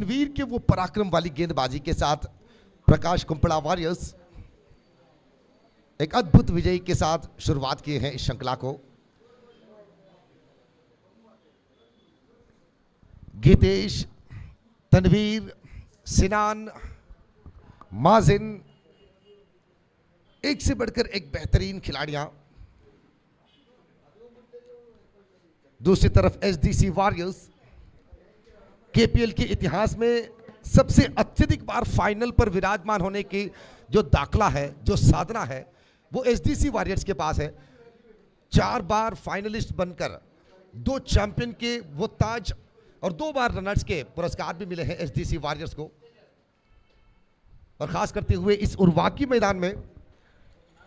तनवीर के वो पराक्रम वाली गेंदबाजी के साथ प्रकाश कुंपड़ा वॉरियर्स एक अद्भुत विजय के साथ शुरुआत किए हैं इस श्रृंखला को। गीतेश, तनवीर, सिनान, माजिन, एक से बढ़कर एक बेहतरीन खिलाड़ियां। दूसरी तरफ एसडीसी वॉरियर्स केपीएल के इतिहास में सबसे अत्यधिक बार फाइनल पर विराजमान होने की जो दाखला है, जो साधना है, वो एसडीसी वॉरियर्स के पास है। 4 बार फाइनलिस्ट बनकर 2 चैंपियन के वो ताज और 2 बार रनर्स के पुरस्कार भी मिले हैं एसडीसी वॉरियर्स को। और खास करते हुए इस उर्वाकी मैदान में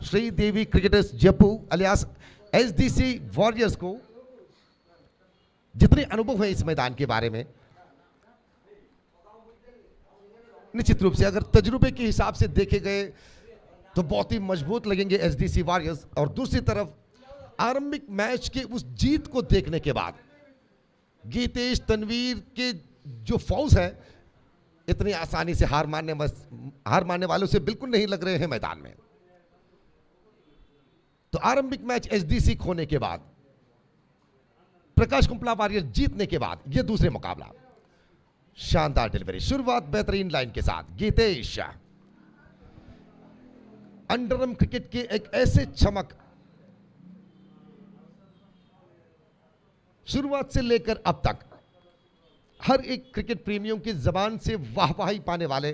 Sridevi cricketers Jaipur alias SDC warriors को जितने अनुभव है इस मैदान के बारे में, निश्चित रूप से अगर तजुर्बे के हिसाब से देखे गए तो बहुत ही मजबूत लगेंगे एसडीसी वॉरियर्स। और दूसरी तरफ आरंभिक मैच के उस जीत को देखने के बाद गीतेश, तनवीर के जो फौज है इतनी आसानी से हार मानने वालों से बिल्कुल नहीं लग रहे हैं मैदान में। तो आरंभिक मैच एसडीसी खोने के बाद, प्रकाश कुंपड़ा वॉरियर्स जीतने के बाद यह दूसरे मुकाबला। शानदार डिलीवरी, शुरुआत बेहतरीन लाइन के साथ। गीतेश अंडरआर्म क्रिकेट के एक ऐसे चमक, शुरुआत से लेकर अब तक हर एक क्रिकेट प्रेमियों की जबान से वाहवाही पाने वाले,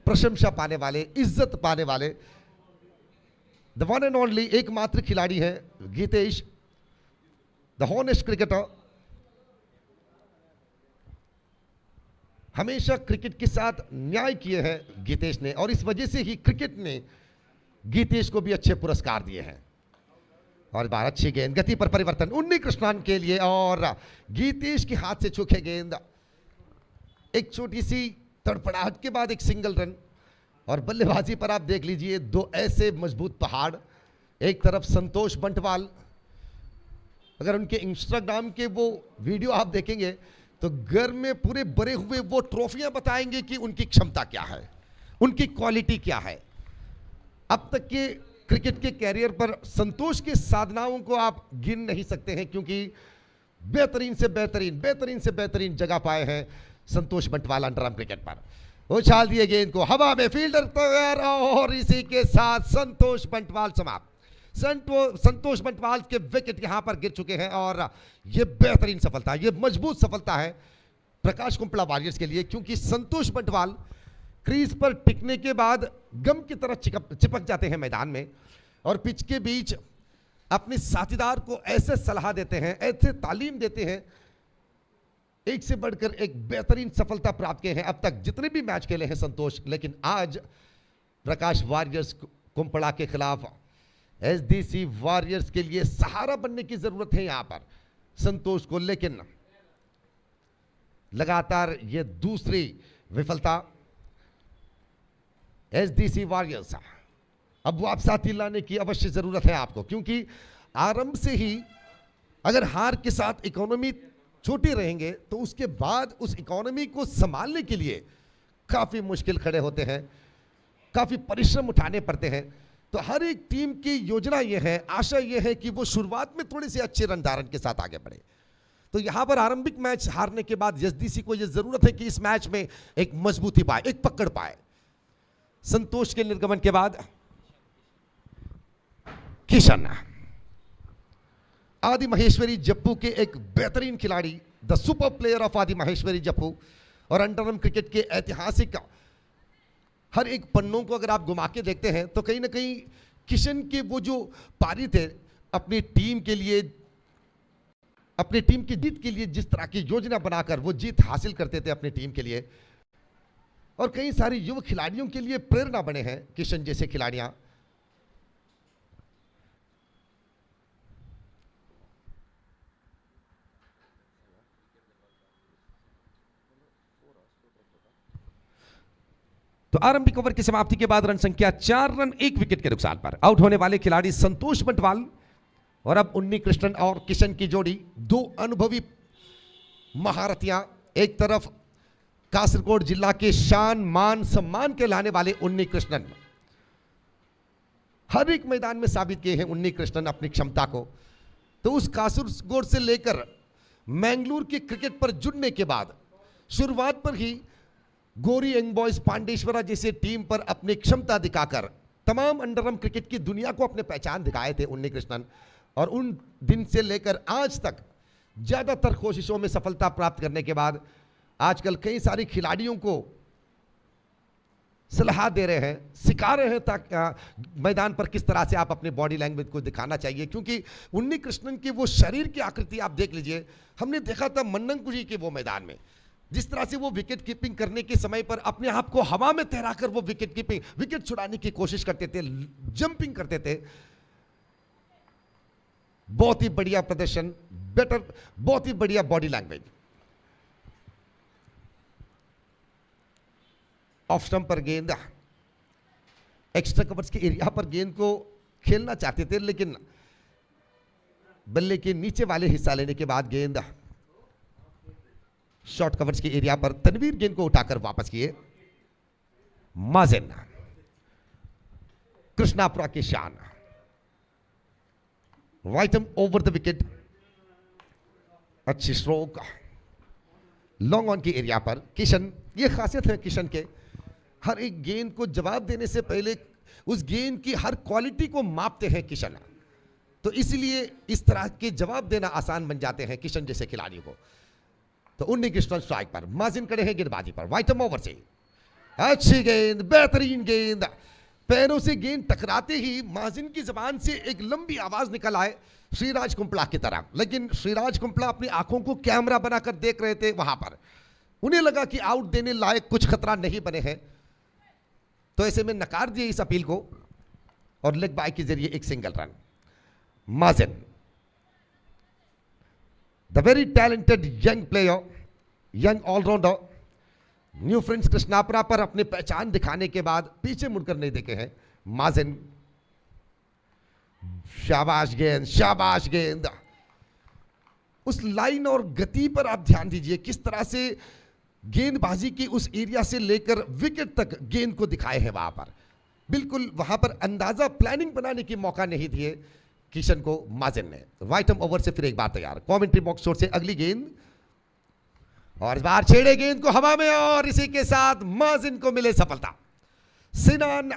प्रशंसा पाने वाले, इज्जत पाने वाले द वन एंड ओनली एकमात्र खिलाड़ी है गीतेश, द हॉनेस्ट क्रिकेटर। हमेशा क्रिकेट के साथ न्याय किए हैं गीतेश ने, और इस वजह से ही क्रिकेट ने गीतेश को भी अच्छे पुरस्कार दिए हैं। और बार अच्छी गेंद, गति पर परिवर्तन उन्नी कृष्णन के लिए, और गीतेश के हाथ से चूके गेंद, एक छोटी सी तड़पड़ाहट के बाद एक सिंगल रन। और बल्लेबाजी पर आप देख लीजिए 2 ऐसे मजबूत पहाड़, एक तरफ संतोष बंटवाल, अगर उनके इंस्टाग्राम के वो वीडियो आप देखेंगे तो घर में पूरे भरे हुए वो ट्रॉफियां बताएंगे कि उनकी क्षमता क्या है, उनकी क्वालिटी क्या है। अब तक के क्रिकेट के कैरियर पर संतोष की साधनाओं को आप गिन नहीं सकते हैं, क्योंकि बेहतरीन से बेहतरीन जगह पाए हैं संतोष बंटवाल अंडरआर्म क्रिकेट पर। उछाल दिए गेंद को हवा में, फील्डर तैयार, और इसी के साथ संतोष बंटवाल समाप्त। संतोष बंटवाल के विकेट यहां पर गिर चुके हैं, और यह बेहतरीन सफलता, यह मजबूत सफलता है प्रकाश कुंपड़ा वॉरियर्स के लिए, क्योंकि संतोष बंटवाल क्रीज पर टिकने के बाद गम की तरह चिपक जाते हैं मैदान में, और पिच के बीच अपने साथीदार को ऐसे सलाह देते हैं, ऐसे तालीम देते हैं, एक से बढ़कर एक बेहतरीन सफलता प्राप्त किए हैं अब तक जितने भी मैच खेले हैं संतोष। लेकिन आज प्रकाश वॉरियर्स कुंपड़ा के खिलाफ एसडीसी वॉरियर्स के लिए सहारा बनने की जरूरत है यहां पर संतोष को, लेकिन लगातार यह दूसरी विफलता एसडीसी वॉरियर्स। अब वापसी लाने की अवश्य जरूरत है आपको, क्योंकि आरंभ से ही अगर हार के साथ इकोनॉमी छोटी रहेंगे तो उसके बाद उस इकोनॉमी को संभालने के लिए काफी मुश्किल खड़े होते हैं, काफी परिश्रम उठाने पड़ते हैं। तो हर एक टीम की योजना यह है, आशा यह है कि वो शुरुआत में थोड़ी सी अच्छे रन धारण के साथ आगे बढ़े। तो यहां पर आरंभिक मैच हारने के बाद एसडीसी को यह जरूरत है कि इस मैच में एक मजबूती पाए, एक पकड़ पाए। संतोष के निर्गमन के बाद किशन, आदि महेश्वरी जप्पू के एक बेहतरीन खिलाड़ी, द सुपर प्लेयर ऑफ आदि महेश्वरी जप्पू, और अंडरआर्म क्रिकेट के ऐतिहासिक हर एक पन्नों को अगर आप घुमा के देखते हैं तो कहीं ना कहीं किशन के वो जो पारी थे अपनी टीम के लिए, अपनी टीम की जीत के लिए जिस तरह की योजना बनाकर वो जीत हासिल करते थे अपनी टीम के लिए, और कई सारे युवा खिलाड़ियों के लिए प्रेरणा बने हैं किशन जैसे खिलाड़ियां। तो आरंभिक ओवर की समाप्ति के बाद रन संख्या 4 रन 1 विकेट के नुकसान पर आउट होने वाले खिलाड़ी संतोष बंटवाल, और अब उन्नी कृष्णन और किशन की जोड़ी, 2 अनुभवी महारथियां, एक तरफ कासरगोड जिला के शान मान सम्मान के लाने वाले उन्नी कृष्णन हर एक मैदान में साबित किए हैं उन्नी कृष्णन अपनी क्षमता को। तो उस कासरगोड से लेकर मैंगलोर के क्रिकेट पर जुड़ने के बाद शुरुआत पर ही गोरी यंग बॉयज पांडेश्वरा जैसे टीम पर अपनी क्षमता दिखाकर तमाम अंडरआर्म क्रिकेट की दुनिया को अपने पहचान दिखाए थे उन्नी कृष्णन। और उन दिन से लेकर आज तक ज्यादातर कोशिशों में सफलता प्राप्त करने के बाद आजकल कई सारे खिलाड़ियों को सलाह दे रहे हैं, सिखा रहे हैं ताकि मैदान पर किस तरह से आप अपने बॉडी लैंग्वेज को दिखाना चाहिए। क्योंकि उन्नी कृष्णन की वो शरीर की आकृति आप देख लीजिए, हमने देखा था मन्नंगुड़ी के वो मैदान में जिस तरह से वो विकेट कीपिंग करने के समय पर अपने आप को हवा में तैराकर वो विकेट छुड़ाने की कोशिश करते थे, जंपिंग करते थे। बहुत ही बढ़िया प्रदर्शन, बहुत ही बढ़िया बॉडी लैंग्वेज। ऑफ स्टंप पर गेंद, एक्स्ट्रा कवर्स के एरिया पर गेंद को खेलना चाहते थे, लेकिन बल्ले के नीचे वाले हिस्सा लेने के बाद गेंद शॉर्ट कवर्स के एरिया पर तनवीर गेंद को उठाकर वापस किए। माजिन कृष्णापुरा की शान, राइटम ओवर द विकेट, अच्छी स्ट्रोक लॉन्ग ऑन के एरिया पर। किशन, ये खासियत है किशन के, हर एक गेंद को जवाब देने से पहले उस गेंद की हर क्वालिटी को मापते हैं किशन। तो इसलिए इस तरह के जवाब देना आसान बन जाते हैं किशन जैसे खिलाड़ियों को। तो उन्नी कृष्णन स्ट्राइक पर, माजिन खड़े हैं गेंदबाजी पर, वाइटम ओवर से अच्छी गेंद, बेहतरीन गेंद। पैरों से गेंद टकराते ही माजिन की जबान से एक लंबी आवाज निकल आए श्रीराज कुंपला की तरह, लेकिन श्रीराज कुंपला अपनी आंखों को कैमरा बनाकर देख रहे थे वहां पर। उन्हें लगा कि आउट देने लायक कुछ खतरा नहीं बने हैं, तो ऐसे में नकार दिए इस अपील को और लेग बाय के जरिए एक single run. Mazin the very talented young player, young allrounder, new friends Krishnapura पर अपनी पहचान दिखाने के बाद पीछे मुड़कर नहीं देखे हैं माजिन। शाबाश गेंद, शाबाश गेंद। उस लाइन और गति पर आप ध्यान दीजिए, किस तरह से गेंदबाजी की उस एरिया से लेकर विकेट तक गेंद को दिखाए हैं वहां पर। बिल्कुल वहां पर अंदाजा, प्लानिंग बनाने की मौका नहीं दिए किशन को माजिन ने। राइटम ओवर से फिर एक बार तैयार, कमेंट्री बॉक्स छोर से अगली गेंद और इस बार छेड़े गेंद को हवा में और इसी के साथ माजिन को मिले सफलता। सिनान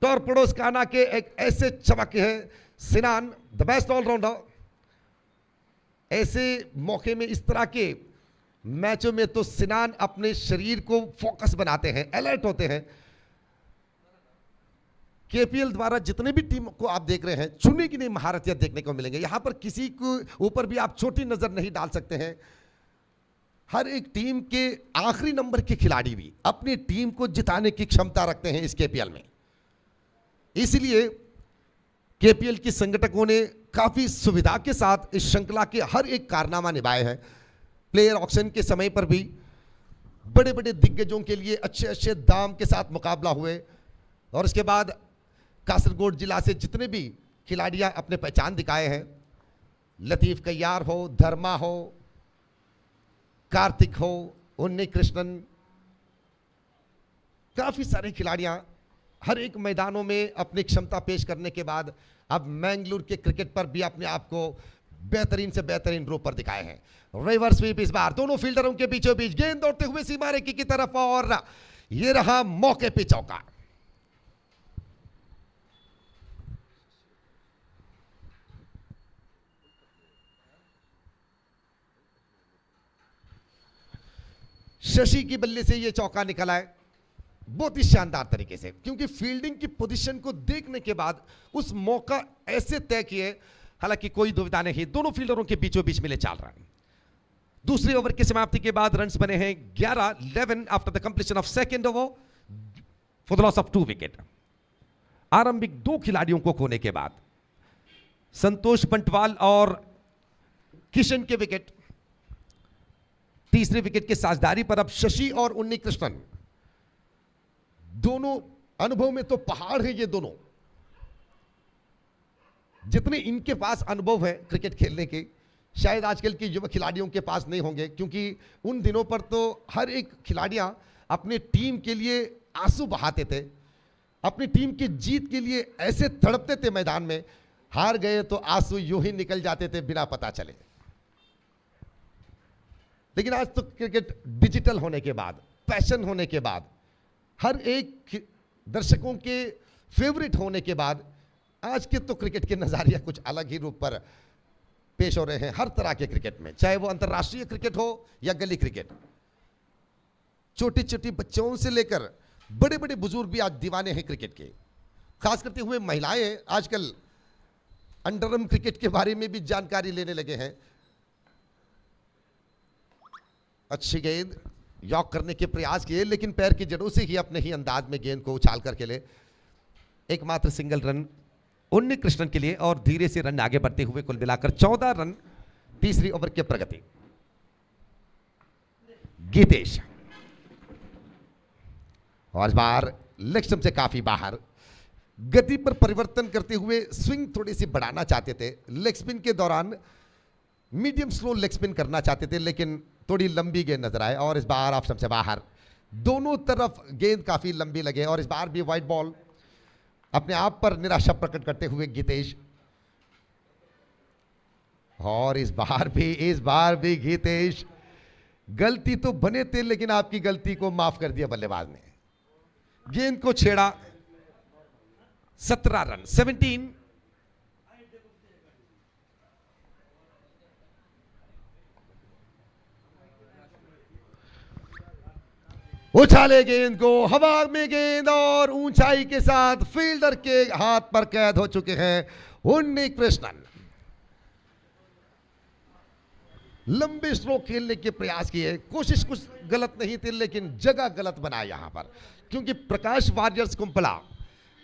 टॉर्पेडोस काना के एक ऐसे चमक है, सिनान द बेस्ट ऑलराउंडर। ऐसे मौके में, इस तरह के मैचों में तो सिनान अपने शरीर को फोकस बनाते हैं, अलर्ट होते हैं। केपीएल द्वारा जितने भी टीम को आप देख रहे हैं, चुनने की नई महारतियां देखने को मिलेंगे। यहां पर किसी को ऊपर भी आप छोटी नजर नहीं डाल सकते हैं। हर एक टीम के आखिरी नंबर के खिलाड़ी भी अपनी टीम को जिताने की क्षमता रखते हैं इस केपीएल में। इसलिए केपीएल के संगठकों ने काफी सुविधा के साथ इस श्रृंखला के हर एक कारनामा निभाए हैं। प्लेयर ऑक्शन के समय पर भी बड़े बड़े दिग्गजों के लिए अच्छे अच्छे दाम के साथ मुकाबला हुए और उसके बाद कासरगोड जिला से जितने भी खिलाड़ियां अपने पहचान दिखाए हैं, लतीफ कय्यार हो, धर्मा हो, कार्तिक हो, उन्नी कृष्णन, काफी सारे खिलाड़ियां हर एक मैदानों में अपनी क्षमता पेश करने के बाद अब मैंगलोर के क्रिकेट पर भी अपने आप को बेहतरीन से बेहतरीन रूप पर दिखाए हैं। रिवर्स स्वीप इस बार दोनों फील्डरों के बीचों बीच, गेंद दौड़ते हुए सीमा रेखा की तरफ और ये रहा मौके पे चौका। शशि की बल्ले से ये चौका निकला है बहुत ही शानदार तरीके से, क्योंकि फील्डिंग की पोजीशन को देखने के बाद उस मौका ऐसे तय किए, हालांकि कोई दुविधा नहीं, दोनों फील्डरों के बीचों बीच मिले 4 रन। दूसरे ओवर की समाप्ति के बाद रन्स बने हैं 11 after the completion of second over for the loss of 2 wicket. आरंभिक 2 खिलाड़ियों को खोने के बाद संतोष बंटवाल और किशन के विकेट, तीसरे विकेट के साझेदारी पर अब शशि और उन्नी कृष्णन, दोनों अनुभव में तो पहाड़ है ये दोनों। जितने इनके पास अनुभव है क्रिकेट खेलने के, शायद आजकल के युवा खिलाड़ियों के पास नहीं होंगे, क्योंकि उन दिनों पर तो हर एक खिलाड़ियां अपने टीम के लिए आंसू बहाते थे, अपनी टीम की जीत के लिए ऐसे तड़पते थे मैदान में, हार गए तो आंसू यूं ही निकल जाते थे बिना पता चले। लेकिन आज तो क्रिकेट डिजिटल होने के बाद, पैशन होने के बाद, हर एक दर्शकों के फेवरेट होने के बाद, आज के तो क्रिकेट के नज़ारिया कुछ अलग ही रूप पर पेश हो रहे हैं हर तरह के क्रिकेट में, चाहे वो अंतर्राष्ट्रीय क्रिकेट हो या गली क्रिकेट। छोटे छोटे बच्चों से लेकर बड़े बड़े बुजुर्ग भी आज दीवाने हैं क्रिकेट के। खास करते हुए महिलाएं आजकल अंडरआर्म क्रिकेट के बारे में भी जानकारी लेने लगे हैं। अच्छी गेंद यॉक करने के प्रयास किए, लेकिन पैर की जड़ों से ही अपने ही अंदाज में गेंद को उछाल कर खेले। एकमात्र सिंगल रन उन्नी कृष्णन के लिए और धीरे से रन आगे बढ़ते हुए कुल मिलाकर 14 रन तीसरी ओवर की प्रगति। गीतेश और इस बार लेग स्टंप से काफी बाहर, गति पर परिवर्तन करते हुए स्विंग थोड़ी सी बढ़ाना चाहते थे। लेग स्पिन के दौरान मीडियम स्लो लेग स्पिन करना चाहते थे, लेकिन थोड़ी लंबी गेंद नजर आए और इस बार ऑफ स्टंप से बाहर। दोनों तरफ गेंद काफी लंबी लगे और इस बार भी वाइड बॉल। अपने आप पर निराशा प्रकट करते हुए गीतेश, और इस बार भी गीतेश, गलती तो बने थे लेकिन आपकी गलती को माफ कर दिया बल्लेबाज ने। गेंद को छेड़ा, 17 रन 17। उछाले गेंद को, हवा में गेंद और ऊंचाई के साथ फील्डर के हाथ पर कैद हो चुके हैं उन्नी कृष्णन। लंबे स्ट्रोक खेलने के प्रयास किए, कोशिश कुछ गलत नहीं थी लेकिन जगह गलत बनाया यहां पर, क्योंकि प्रकाश वारियर्स कुंपला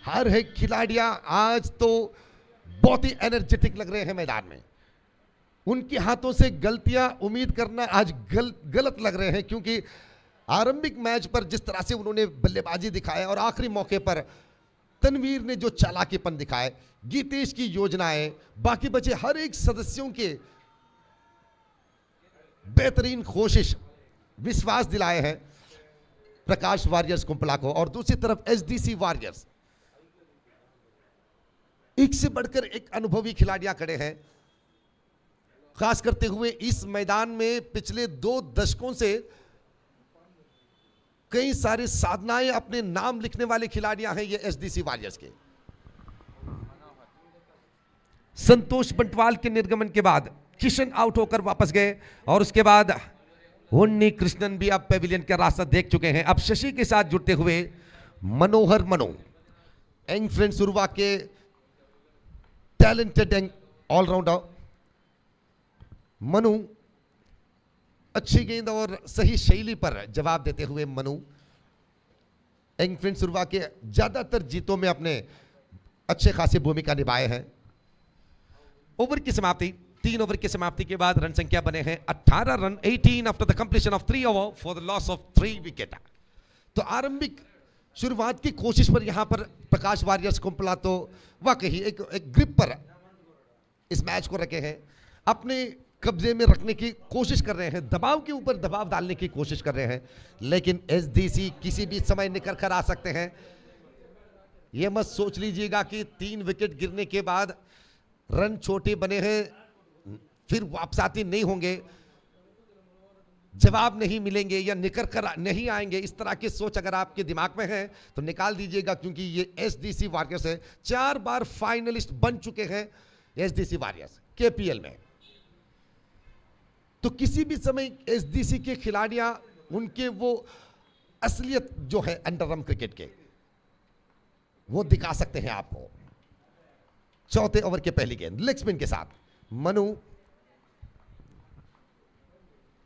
हर एक खिलाड़ियां आज तो बहुत ही एनर्जेटिक लग रहे हैं मैदान में। उनके हाथों से गलतियां उम्मीद करना आज गलत लग रहे हैं, क्योंकि आरंभिक मैच पर जिस तरह से उन्होंने बल्लेबाजी दिखाया और आखिरी मौके पर तनवीर ने जो चालाकीपन दिखाए, गीतेश की योजनाएं, बाकी बचे हर एक सदस्यों के बेहतरीन कोशिश, विश्वास दिलाए हैं प्रकाश वारियर्स कुंपला को। और दूसरी तरफ एसडीसी वारियर्स, एक से बढ़कर एक अनुभवी खिलाड़ियां खड़े हैं। खास करते हुए इस मैदान में पिछले 2 दशकों से कई सारी साधनाएं अपने नाम लिखने वाले खिलाड़ियां हैं ये एसडीसी वारियर्स के। संतोष बंटवाल के निर्गमन के बाद किशन आउट होकर वापस गए और उसके बाद उन्नी कृष्णन भी अब पेविलियन का रास्ता देख चुके हैं। अब शशि के साथ जुड़ते हुए मनोहर मनु, यंग फ्रेंड सुरवा के टैलेंटेड एंड ऑलराउंडर मनु, अच्छी गेंद और सही शैली पर जवाब देते हुए मनु यंग फ्रेंड सुरवा के ज्यादातर जीतों में अपने अच्छे खासी भूमिका निभाए हैं। ओवर की समाप्ति, 3 ओवर की समाप्ति के बाद रन संख्या बने हैं 18 run 18 after the completion of 3 over for the loss of 3 wicket. तो आरंभिक शुरुआत की कोशिश पर यहां पर प्रकाश वारियर्स कुंपला तो वाकई एक ग्रिप पर इस मैच को रखे हैं, अपने कब्जे में रखने की कोशिश कर रहे हैं, दबाव के ऊपर दबाव डालने की कोशिश कर रहे हैं, लेकिन एसडीसी किसी भी समय निकल कर आ सकते हैं। यह मत सोच लीजिएगा कि 3 विकेट गिरने के बाद रन छोटे बने हैं फिर वापसाती नहीं होंगे, जवाब नहीं मिलेंगे या निकल कर नहीं आएंगे। इस तरह की सोच अगर आपके दिमाग में है तो निकाल दीजिएगा, क्योंकि ये एसडीसी वारियर्स है। 4 बार फाइनलिस्ट बन चुके हैं एसडीसी वारियर्स केपीएल में। तो किसी भी समय एसडीसी के खिलाड़ियां, उनके वो असलियत जो है अंडरआर्म क्रिकेट के, वो दिखा सकते हैं आपको। चौथे ओवर के पहली गेंद लेग स्पिन के साथ मनु,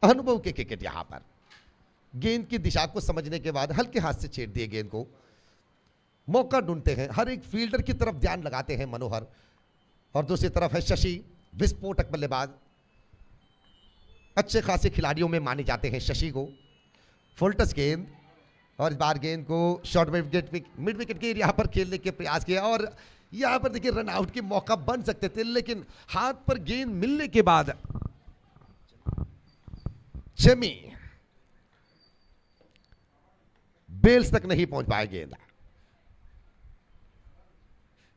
अनुभव के क्रिकेट यहां पर गेंद की दिशा को समझने के बाद हल्के हाथ से छेड़ दिए गेंद को, मौका ढूंढते हैं, हर एक फील्डर की तरफ ध्यान लगाते हैं मनोहर। और दूसरी तरफ है शशि, विस्फोटक बल्लेबाज, अच्छे खासे खिलाड़ियों में माने जाते हैं शशि को। फुल टच गेंद और इस बार गेंद को शॉर्ट मिड विकेट के यहां पर खेलने के प्रयास किया और यहां पर देखिए रन आउट के मौका बन सकते थे, लेकिन हाथ पर गेंद मिलने के बाद चेमी बेल्स तक नहीं पहुंच पाए गेंद।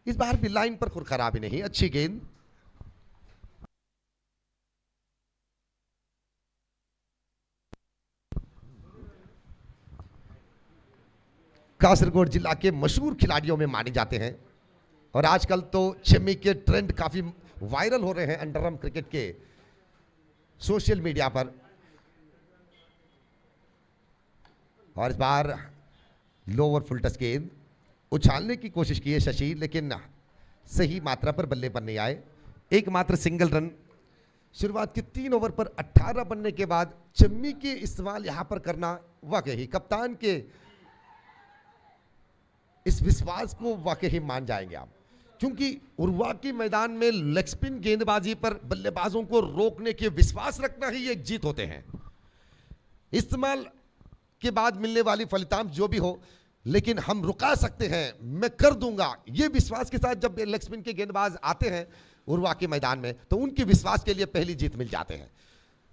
इस बार भी लाइन पर खराबी नहीं, अच्छी गेंद। कासरगोड जिला के मशहूर खिलाड़ियों में माने जाते हैं और आजकल तो चेमी के ट्रेंड काफी वायरल हो रहे हैं अंडरआर्म क्रिकेट के सोशल मीडिया पर। और इस बार लोअर फुल टच गेंद उछालने की कोशिश की है शशि, लेकिन सही मात्रा पर बल्ले पर नहीं आए। एकमात्र सिंगल रन। शुरुआत के 3 ओवर पर 18 बनने के बाद चम्मी के इस्तेमाल यहां पर करना वाकई कप्तान के इस विश्वास को वाकई मान जाएंगे आप, क्योंकि उर्वा के मैदान में लेग स्पिन गेंदबाजी पर बल्लेबाजों को रोकने के विश्वास रखना ही एक जीत होते हैं। इस्तेमाल के बाद मिलने वाली फलितांश जो भी हो, लेकिन हम रुका सकते हैं, मैं कर दूंगा, ये विश्वास के साथ जब लेग स्पिन के गेंदबाज आते हैं उर्वा के मैदान में तो उनके विश्वास के लिए पहली जीत मिल जाते हैं।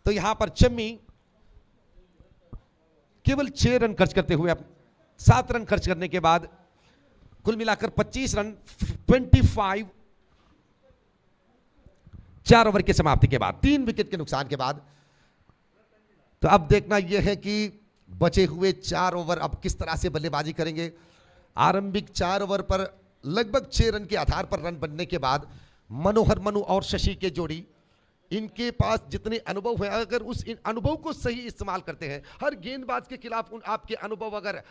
तो यहां पर चम्मी केवल 6 रन खर्च करते हुए 7 रन खर्च करने के बाद कुल मिलाकर 25 रन 25 4 ओवर की समाप्ति के बाद 3 विकेट के नुकसान के बाद। तो अब देखना यह है कि बचे हुए 4 ओवर अब किस तरह से बल्लेबाजी करेंगे। आरंभिक 4 ओवर पर लगभग 6 रन के आधार पर रन बनने के बाद मनोहर मनु और शशि के जोड़ी, इनके पास जितने अनुभव है, अगर उस अनुभव को सही इस्तेमाल करते हैं, हर गेंदबाज के खिलाफ आपके अनुभव अगर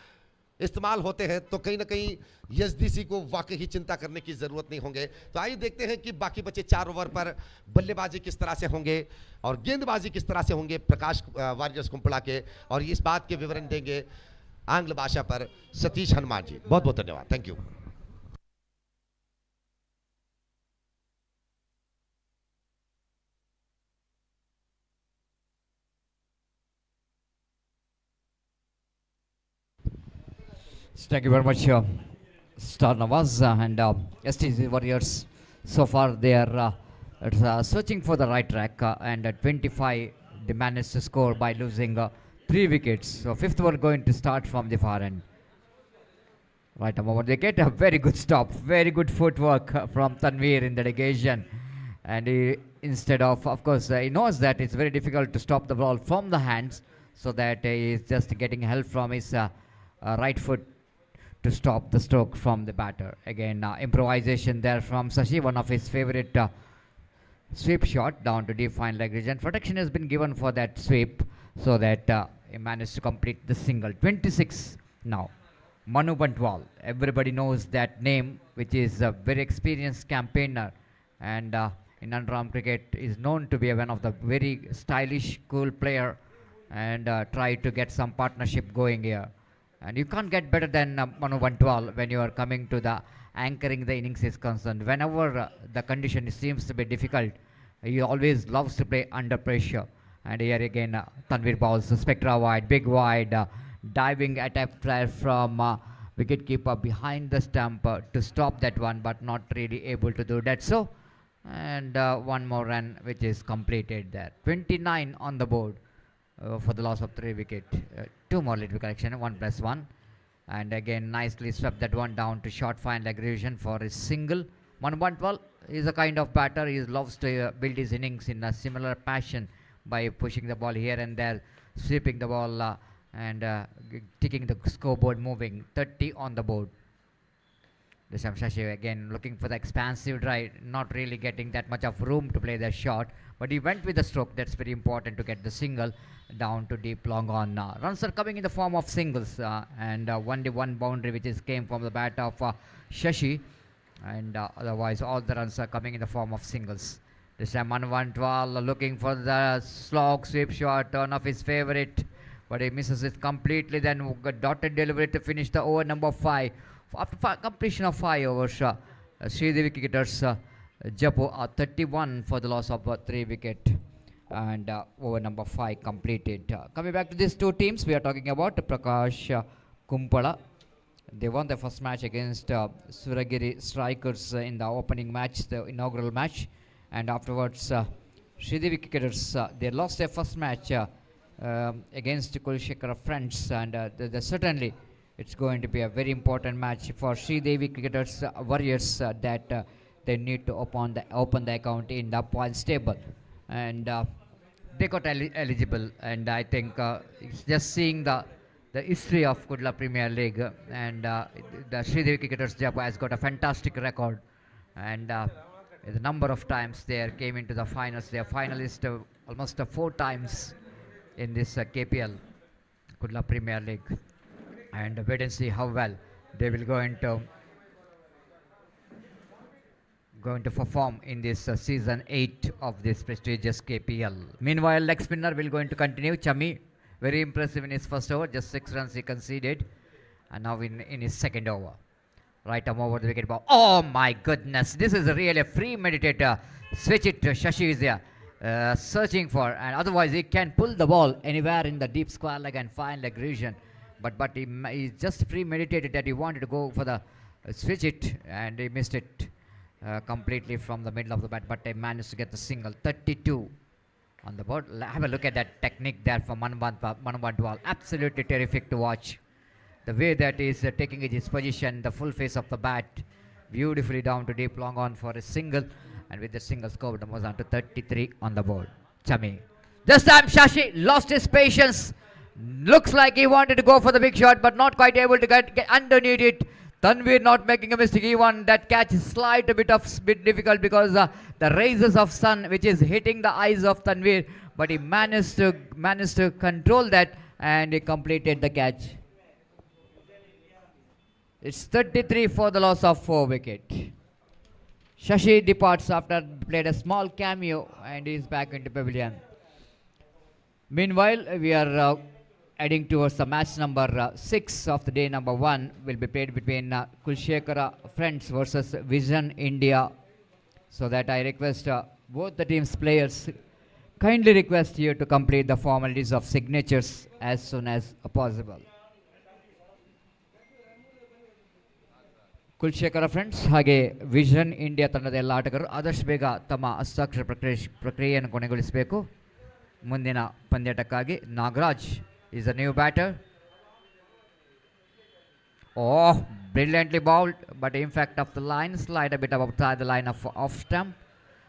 इस्तेमाल होते हैं तो कहीं ना कहीं यजदीसी को वाकई ही चिंता करने की जरूरत नहीं होंगे। तो आइए देखते हैं कि बाकी बचे 4 ओवर पर बल्लेबाजी किस तरह से होंगे और गेंदबाजी किस तरह से होंगे प्रकाश वारियर्स कुंपला के, और इस बात के विवरण देंगे आंग्ल भाषा पर सतीश हनुमान जी। बहुत बहुत धन्यवाद, thank you. Thank you very much, Star Nawaz and STC Warriors. So far, they are searching for the right track, and at 25, they managed to score by losing 3 wickets. So, 5th over going to start from the far end. Right, a moment, they get a very good stop, very good footwork from Tanveer in the negation. And he, instead of course, he knows that it's very difficult to stop the ball from the hands, so that he is just getting help from his right foot to stop the stroke from the batter. Again, improvisation there from Sashi, one of his favorite sweep shot down to deep fine leg region. Protection has been given for that sweep so that he managed to complete the single. 26 now. Manu Bantwal, everybody knows that name, which is a very experienced campaigner, and in underarm cricket is known to be one of the very stylish, cool player, and try to get some partnership going here. And you can't get better than Manu Bantwal when you are coming to the anchoring the innings is concerned. Whenever the condition seems to be difficult, he always loves to play under pressure. And here again, Tanveer bowls Spectra wide, big wide, diving attack flare from wicketkeeper behind the stump to stop that one, but not really able to do that. So, and one more run which is completed there. 29 on the board. For the loss of 3 wicket. 2 more lead correction, 1+1. And again, nicely swept that one down to short fine leg revision for his single. Manu Bantwal is a kind of batter. He loves to build his innings in a similar passion by pushing the ball here and there, sweeping the ball and taking the scoreboard moving. 30 on the board. Disham Shashi again looking for the expansive drive, not really getting that much of room to play the shot, but he went with the stroke. That's very important to get the single down to deep long on. Runs are coming in the form of singles, and one boundary which is came from the bat of Shashi, and otherwise all the runs are coming in the form of singles. This time Manu Bantwal looking for the slog sweep shot, one of his favorite, but he misses it completely. Then dotted delivery to finish the over number 5. After completion of 5 overs, Sridevi cricketers Japo 31 for the loss of 3 wicket, and over number 5 completed. Coming back to these two teams, we are talking about Prakash Kumpala. They won their first match against Suragiri Strikers in the opening match, the inaugural match, and afterwards Sridevi cricketers they lost their first match against Kulshekara friends, and certainly it's going to be a very important match for Sridevi cricketers warriors that they need to open the account in the points table, and they got eligible. And I think it's just seeing the history of Kudla Premier League, and the Sridevi cricketers has got a fantastic record, and the number of times they came into the finals. They are finalists almost 4 times in this KPL, Kudla Premier League, and wait and see how well they will going to perform in this season 8 of this prestigious KPL. Meanwhile, leg spinner will going to continue. Chami, very impressive in his first over, just 6 runs he conceded, and now in his second over. Right arm over the wicket ball. Oh my goodness, this is really a premeditated switch it. Shashi is there searching for, and otherwise he can pull the ball anywhere in the deep square leg and find leg region. But he just premeditated that he wanted to go for the switch it, and he missed it completely from the middle of the bat. But they managed to get the single. 32 on the board. Have a look at that technique there from Manu Bandwal. Absolutely terrific to watch. The way that is taking his position, the full face of the bat, beautifully down to deep long on for a single, and with the single score, it was on to 33 on the board. Chami. This time Shashi lost his patience. Looks like he wanted to go for the big shot, but not quite able to get underneath it. Tanvir not making a mistake. Even that catch is slight a bit difficult because the rays of sun which is hitting the eyes of Tanvir, but he managed to control that, and he completed the catch. It's 33 for the loss of 4 wickets. Shashi departs after played a small cameo, and is back into pavilion. Meanwhile, we are heading towards the match number 6 of the day. Number 1 will be played between Kulshekara Friends versus Vision India. So that I request both the team's players, kindly request you to complete the formalities of signatures as soon as possible. Kulshekhara friends ಹಾಗೆ vision India ತಂಡದ ಎಲ್ಲ ಆಟಗಾರರು ಆದಷ್ಟು ಬೇಗ ತಮ್ಮ ಹಸ್ತಾಕ್ಷರ ಪ್ರಕ್ರಿಯೆಯನ್ನು ಕೊನೆಗೊಳಿಸಬೇಕು. ಮುಂದಿನ ಪಂದ್ಯಾಟಕ್ಕಾಗಿ Nagaraj is a new batter. Oh, brilliantly bowled, but in fact of the line, slide a bit outside the line of off stump.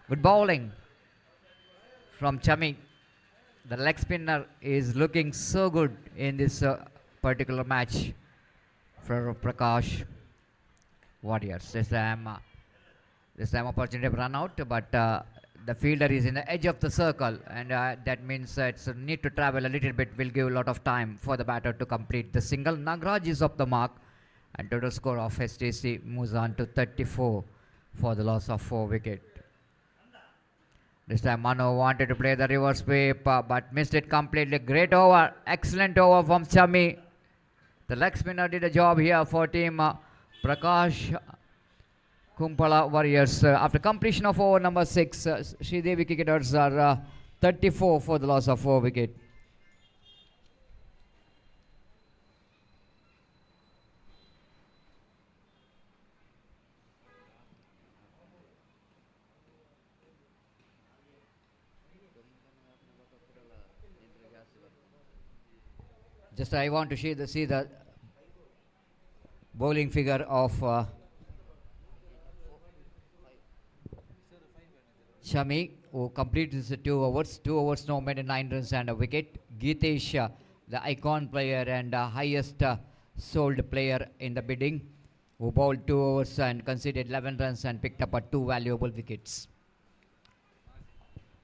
Good bowling from Chami. The leg spinner is looking so good in this particular match for Prakash Warriors. This time opportunity to run out, but the fielder is in the edge of the circle, and that means it's a need to travel a little bit. Will give a lot of time for the batter to complete the single. Nagraj is off the mark, and total score of STC moves on to 34 for the loss of 4 wickets. This time Manu wanted to play the reverse sweep, but missed it completely. Great over, excellent over from Chami. The leg spinner did a job here for team Prakash Kumpala Warriors. After completion of over number 6, Sridevi cricketers are 34 for the loss of 4 wickets. Just I want to see the bowling figure of Chami, who completes 2 overs. 2 overs now made 9 runs and a wicket. Geetesh, the icon player and highest sold player in the bidding, who bowled 2 overs and conceded 11 runs and picked up 2 valuable wickets.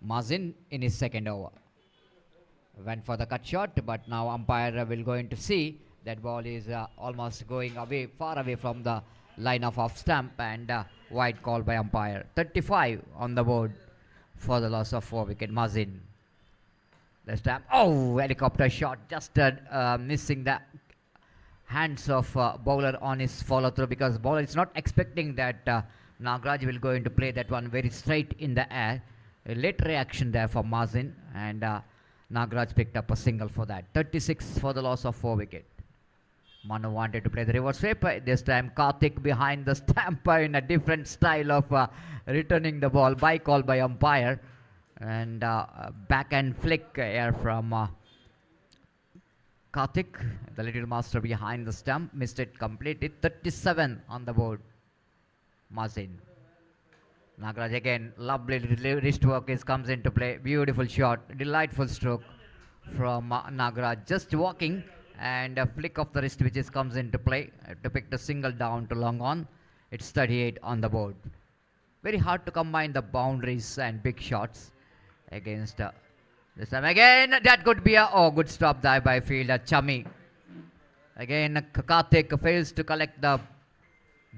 Mazin in his second over went for the cut shot, but now umpire will going to see that ball is almost going away, far away from the line of off stump, and wide call by umpire. 35 on the board for the loss of 4 wicket. Mazin. This time, oh, helicopter shot, just missing the hands of bowler on his follow through, because bowler is not expecting that Nagraj will going to play that one very straight in the air. A late reaction there for Mazin, and Nagraj picked up a single for that. 36 for the loss of 4 wicket. Manu wanted to play the reverse sweep. This time Karthik behind the stump in a different style of returning the ball. By call by umpire, and backhand flick here from Karthik, the little master behind the stump, missed it completely. 37 on the board. Mazin. Nagraj again, lovely wrist work comes into play. Beautiful shot, delightful stroke from Nagraj. Just walking and a flick of the wrist which comes into play to pick the single down to long on. It's 38 on the board. Very hard to combine the boundaries and big shots against this time. Again, that could be a good stop there by fielder Chami. Again, Karthik fails to collect the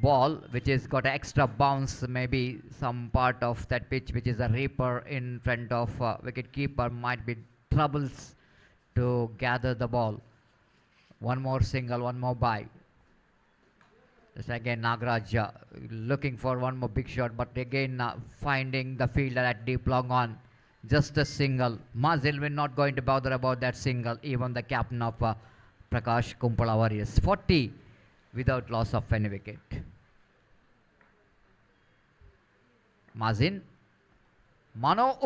ball which has got an extra bounce, maybe some part of that pitch which is a reaper in front of wicket keeper might be troubles to gather the ball. One more single, one more bye. Just again Nagraj looking for one more big shot, but again finding the fielder at deep long on. Just a single. Mazil will not going to bother about that single, even the captain of Prakash Kumpala Warriors. 40 without loss of any wicket. Mazin. Mano,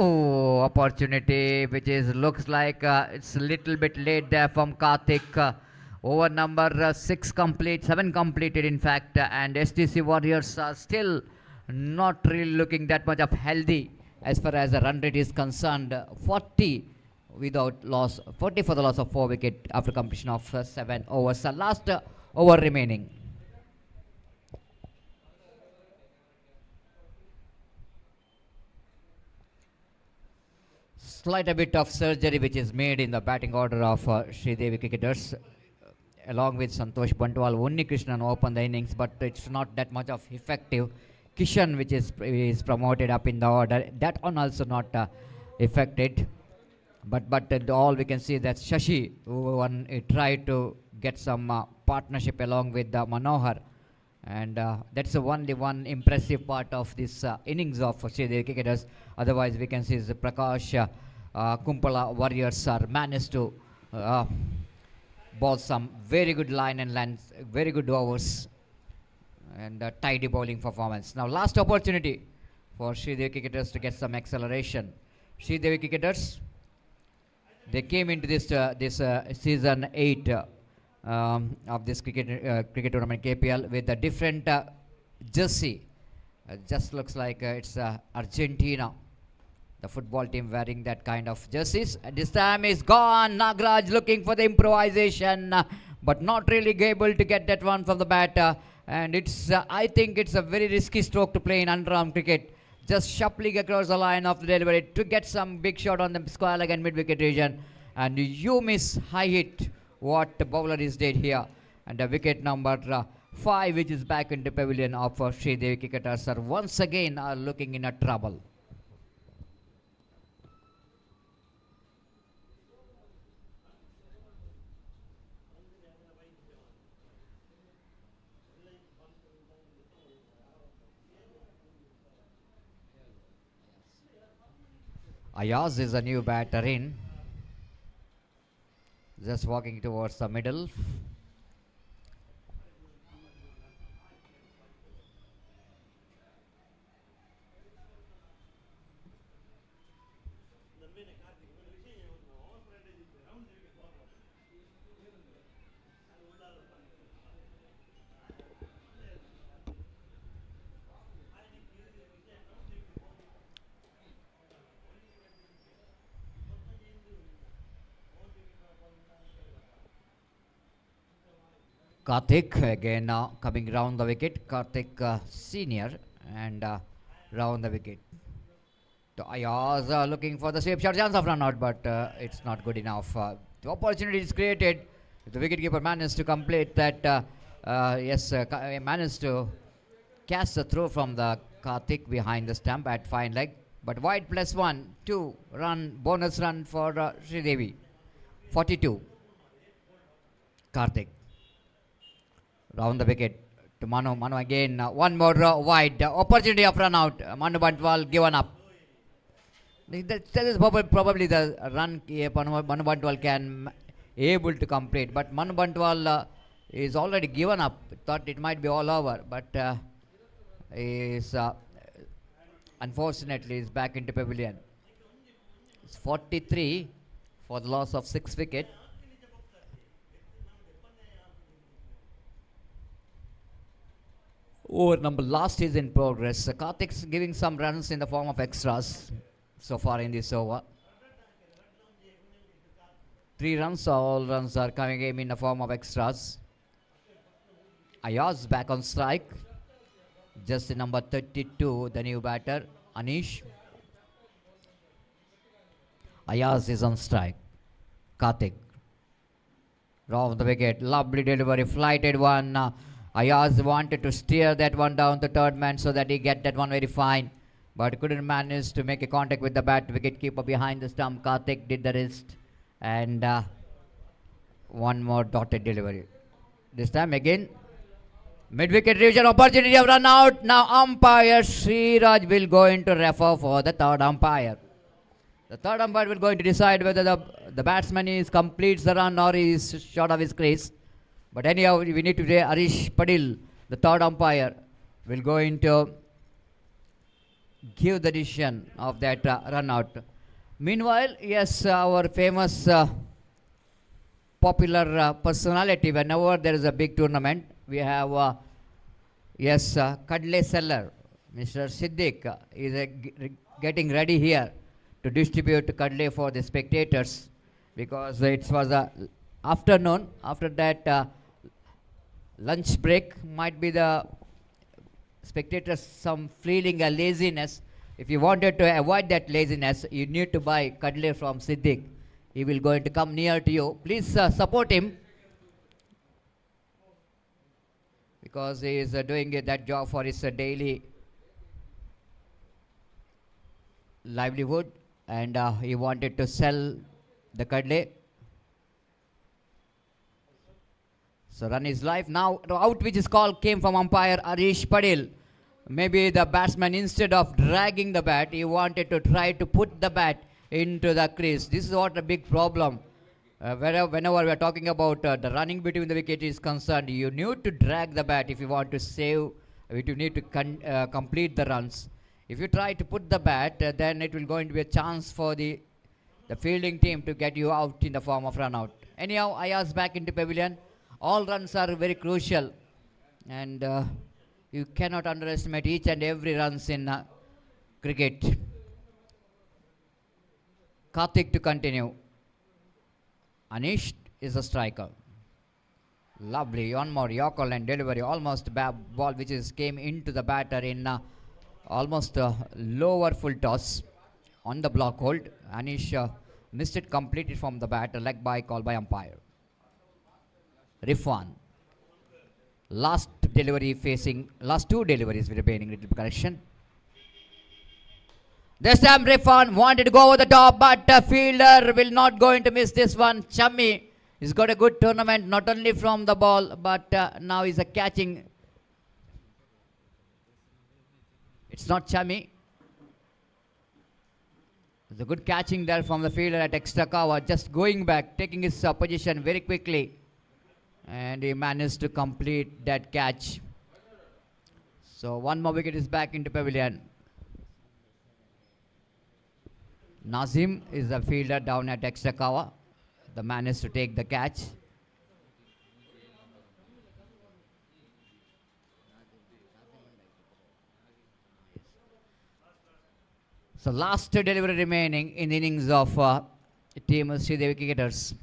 opportunity which is looks like it's a little bit late there from Karthik. Over number 7 completed in fact, and STC Warriors are still not really looking that much of healthy as far as the run rate is concerned. 40 without loss, 40 for the loss of 4 wicket after completion of 7 overs. Last over remaining. Slight a bit of surgery which is made in the batting order of Sridevi cricketers, along with Santosh Bantwal. Unni Krishnan opened the innings, but it's not that much of effective. Kishan, which is promoted up in the order, that one also not affected. But all we can see that Shashi, who tried to get some partnership along with Manohar, and that's the only one impressive part of this innings of Sridevi cricketers. Otherwise, we can see the Prakash Kumpala Warriors are managed to ball some very good line and length, very good overs, and tidy bowling performance. Now, last opportunity for Sridevi cricketers to get some acceleration. Sridevi cricketers, they came into this season 8 of this cricket tournament KPL with a different jersey. Just looks like it's Argentina, the football team wearing that kind of jerseys. This time is gone. Nagraj looking for the improvisation, but not really able to get that one from the bat. And it's I think it's a very risky stroke to play in underarm cricket. Just shuffling across the line of the delivery to get some big shot on the square leg and mid-wicket region. And you miss high hit what the bowler is did here. And the wicket number 5, which is back into pavilion of Sridevi cricketers, are once again looking in a trouble. Ayaz is a new batter in. Just walking towards the middle. Karthik again coming round the wicket. Karthik senior and round the wicket. So Ayaz looking for the sweep shot, chance of run out, but it's not good enough. The opportunity is created. The wicketkeeper managed to complete that. Managed to catch the throw from the Karthik behind the stump at fine leg. But wide +1, 2 run, bonus run for Sridevi. 42. Karthik. Round the wicket to Manu. Manu again. One more wide. Opportunity of run out. Manu Bantwal given up. That is probably the run Manu Bantwal can able to complete. But Manu Bantwal is already given up. Thought it might be all over. But is unfortunately is back into pavilion. It's 43 for the loss of 6 wicket. Over number last is in progress. Karthik's giving some runs in the form of extras so far in this over. 3 runs, all runs are coming in the form of extras. Ayaz back on strike. Just number 32, the new batter, Anish. Ayaz is on strike. Karthik. Off the wicket. Lovely delivery. Flighted one. Ayaz wanted to steer that one down the third man so that he get that one very fine. But couldn't manage to make a contact with the bat. Wicket keeper behind the stump. Karthik did the wrist. And one more dotted delivery. This time again. Mid-wicket revision opportunity of run out. Now umpire Sriraj will go into refer for the third umpire. The third umpire will go to decide whether the batsman is completes the run or is short of his crease. But anyhow, we need to say Arish Padil, the third umpire, will go into give the decision of that run out. Meanwhile, yes, our famous popular personality, whenever there is a big tournament, we have, Kadle seller, Mr. Siddiq, is getting ready here to distribute Kadle for the spectators because it was a afternoon. After that, lunch break might be the spectators some feeling a laziness. If you wanted to avoid that laziness, you need to buy Kadle from Siddiq. He will going to come near to you. Please support him because he is doing that job for his daily livelihood, and he wanted to sell the Kadle. So run is live. Now the out which is called came from umpire Arish Padil. Maybe the batsman, instead of dragging the bat, he wanted to try to put the bat into the crease. This is what a big problem. Whenever we are talking about the running between the wicket is concerned, you need to drag the bat if you want to save, if you need to complete the runs. If you try to put the bat, then it will going to be a chance for the fielding team to get you out in the form of run out. Anyhow, Ayaz back into pavilion. All runs are very crucial, and you cannot underestimate each and every runs in cricket. Karthik to continue. Anish is a striker. Lovely, one more Yorker and delivery. Almost ball which is came into the batter in almost lower full toss on the block hold. Anish missed it completely from the bat. Leg by call by umpire. Rifwan. Last two deliveries with remaining, little correction. This time Rifwan wanted to go over the top, but the fielder will not going to miss this one. Chammi has got a good tournament, not only from the ball, but now he's a catching. It's not Chammi. It's a good catching there from the fielder at extra cover, just going back, taking his position very quickly. And he managed to complete that catch. So one more wicket is back into pavilion. Nazim is the fielder down at extra cover. The man is to take the catch. So last delivery remaining in the innings of team Sridevi cricketers.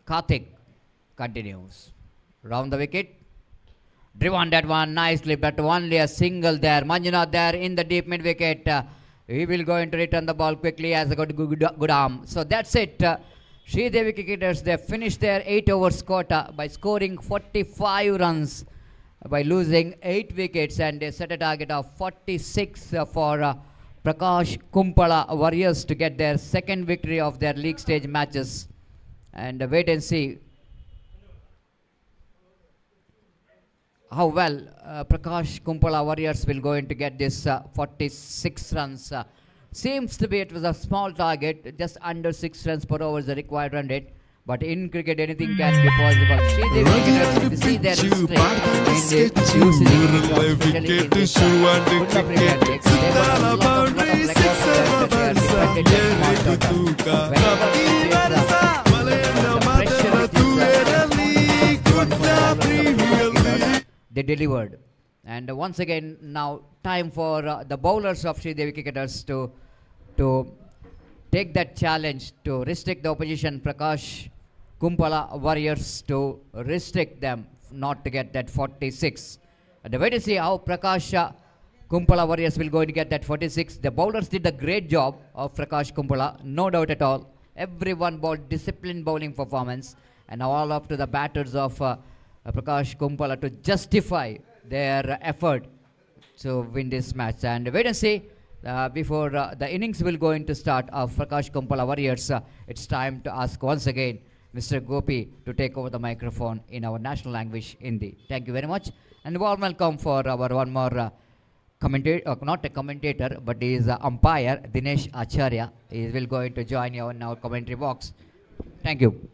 Karthik continues. Round the wicket. Driven that one nicely, but only a single there. Manjunath there in the deep mid wicket. He will go into return the ball quickly as a good arm. So that's it. Sridevi cricketers, they finished their 8 overs quota by scoring 45 runs by losing 8 wickets, and they set a target of 46 for Prakash Kumpala Warriors to get their second victory of their league stage matches. And wait and see how well Prakash Kumpala Warriors will go in to get this 46 runs. Seems to be it was a small target, just under 6 runs per over is the required run rate. But in cricket, anything can be possible. Sridevi, see their strength. they delivered. And once again, now time for the bowlers of Sri Devi cricketers to take that challenge to restrict the opposition Prakash Kumpala Warriors, to restrict them not to get that 46. And wait to see how Prakash Kumpala Warriors will go and get that 46. The bowlers did a great job of Prakash Kumpala, no doubt at all. Everyone bowled disciplined bowling performance, and now all up to the batters of Prakash Kumpala to justify their effort to win this match. And wait and see, before the innings will go into start of Prakash Kumpala Warriors, it's time to ask once again Mr. Gopi to take over the microphone in our national language, Hindi. Thank you very much, and warm welcome for our one more commentator, not a commentator, but he is umpire, Dinesh Acharya. He will going to join you in our commentary box. Thank you.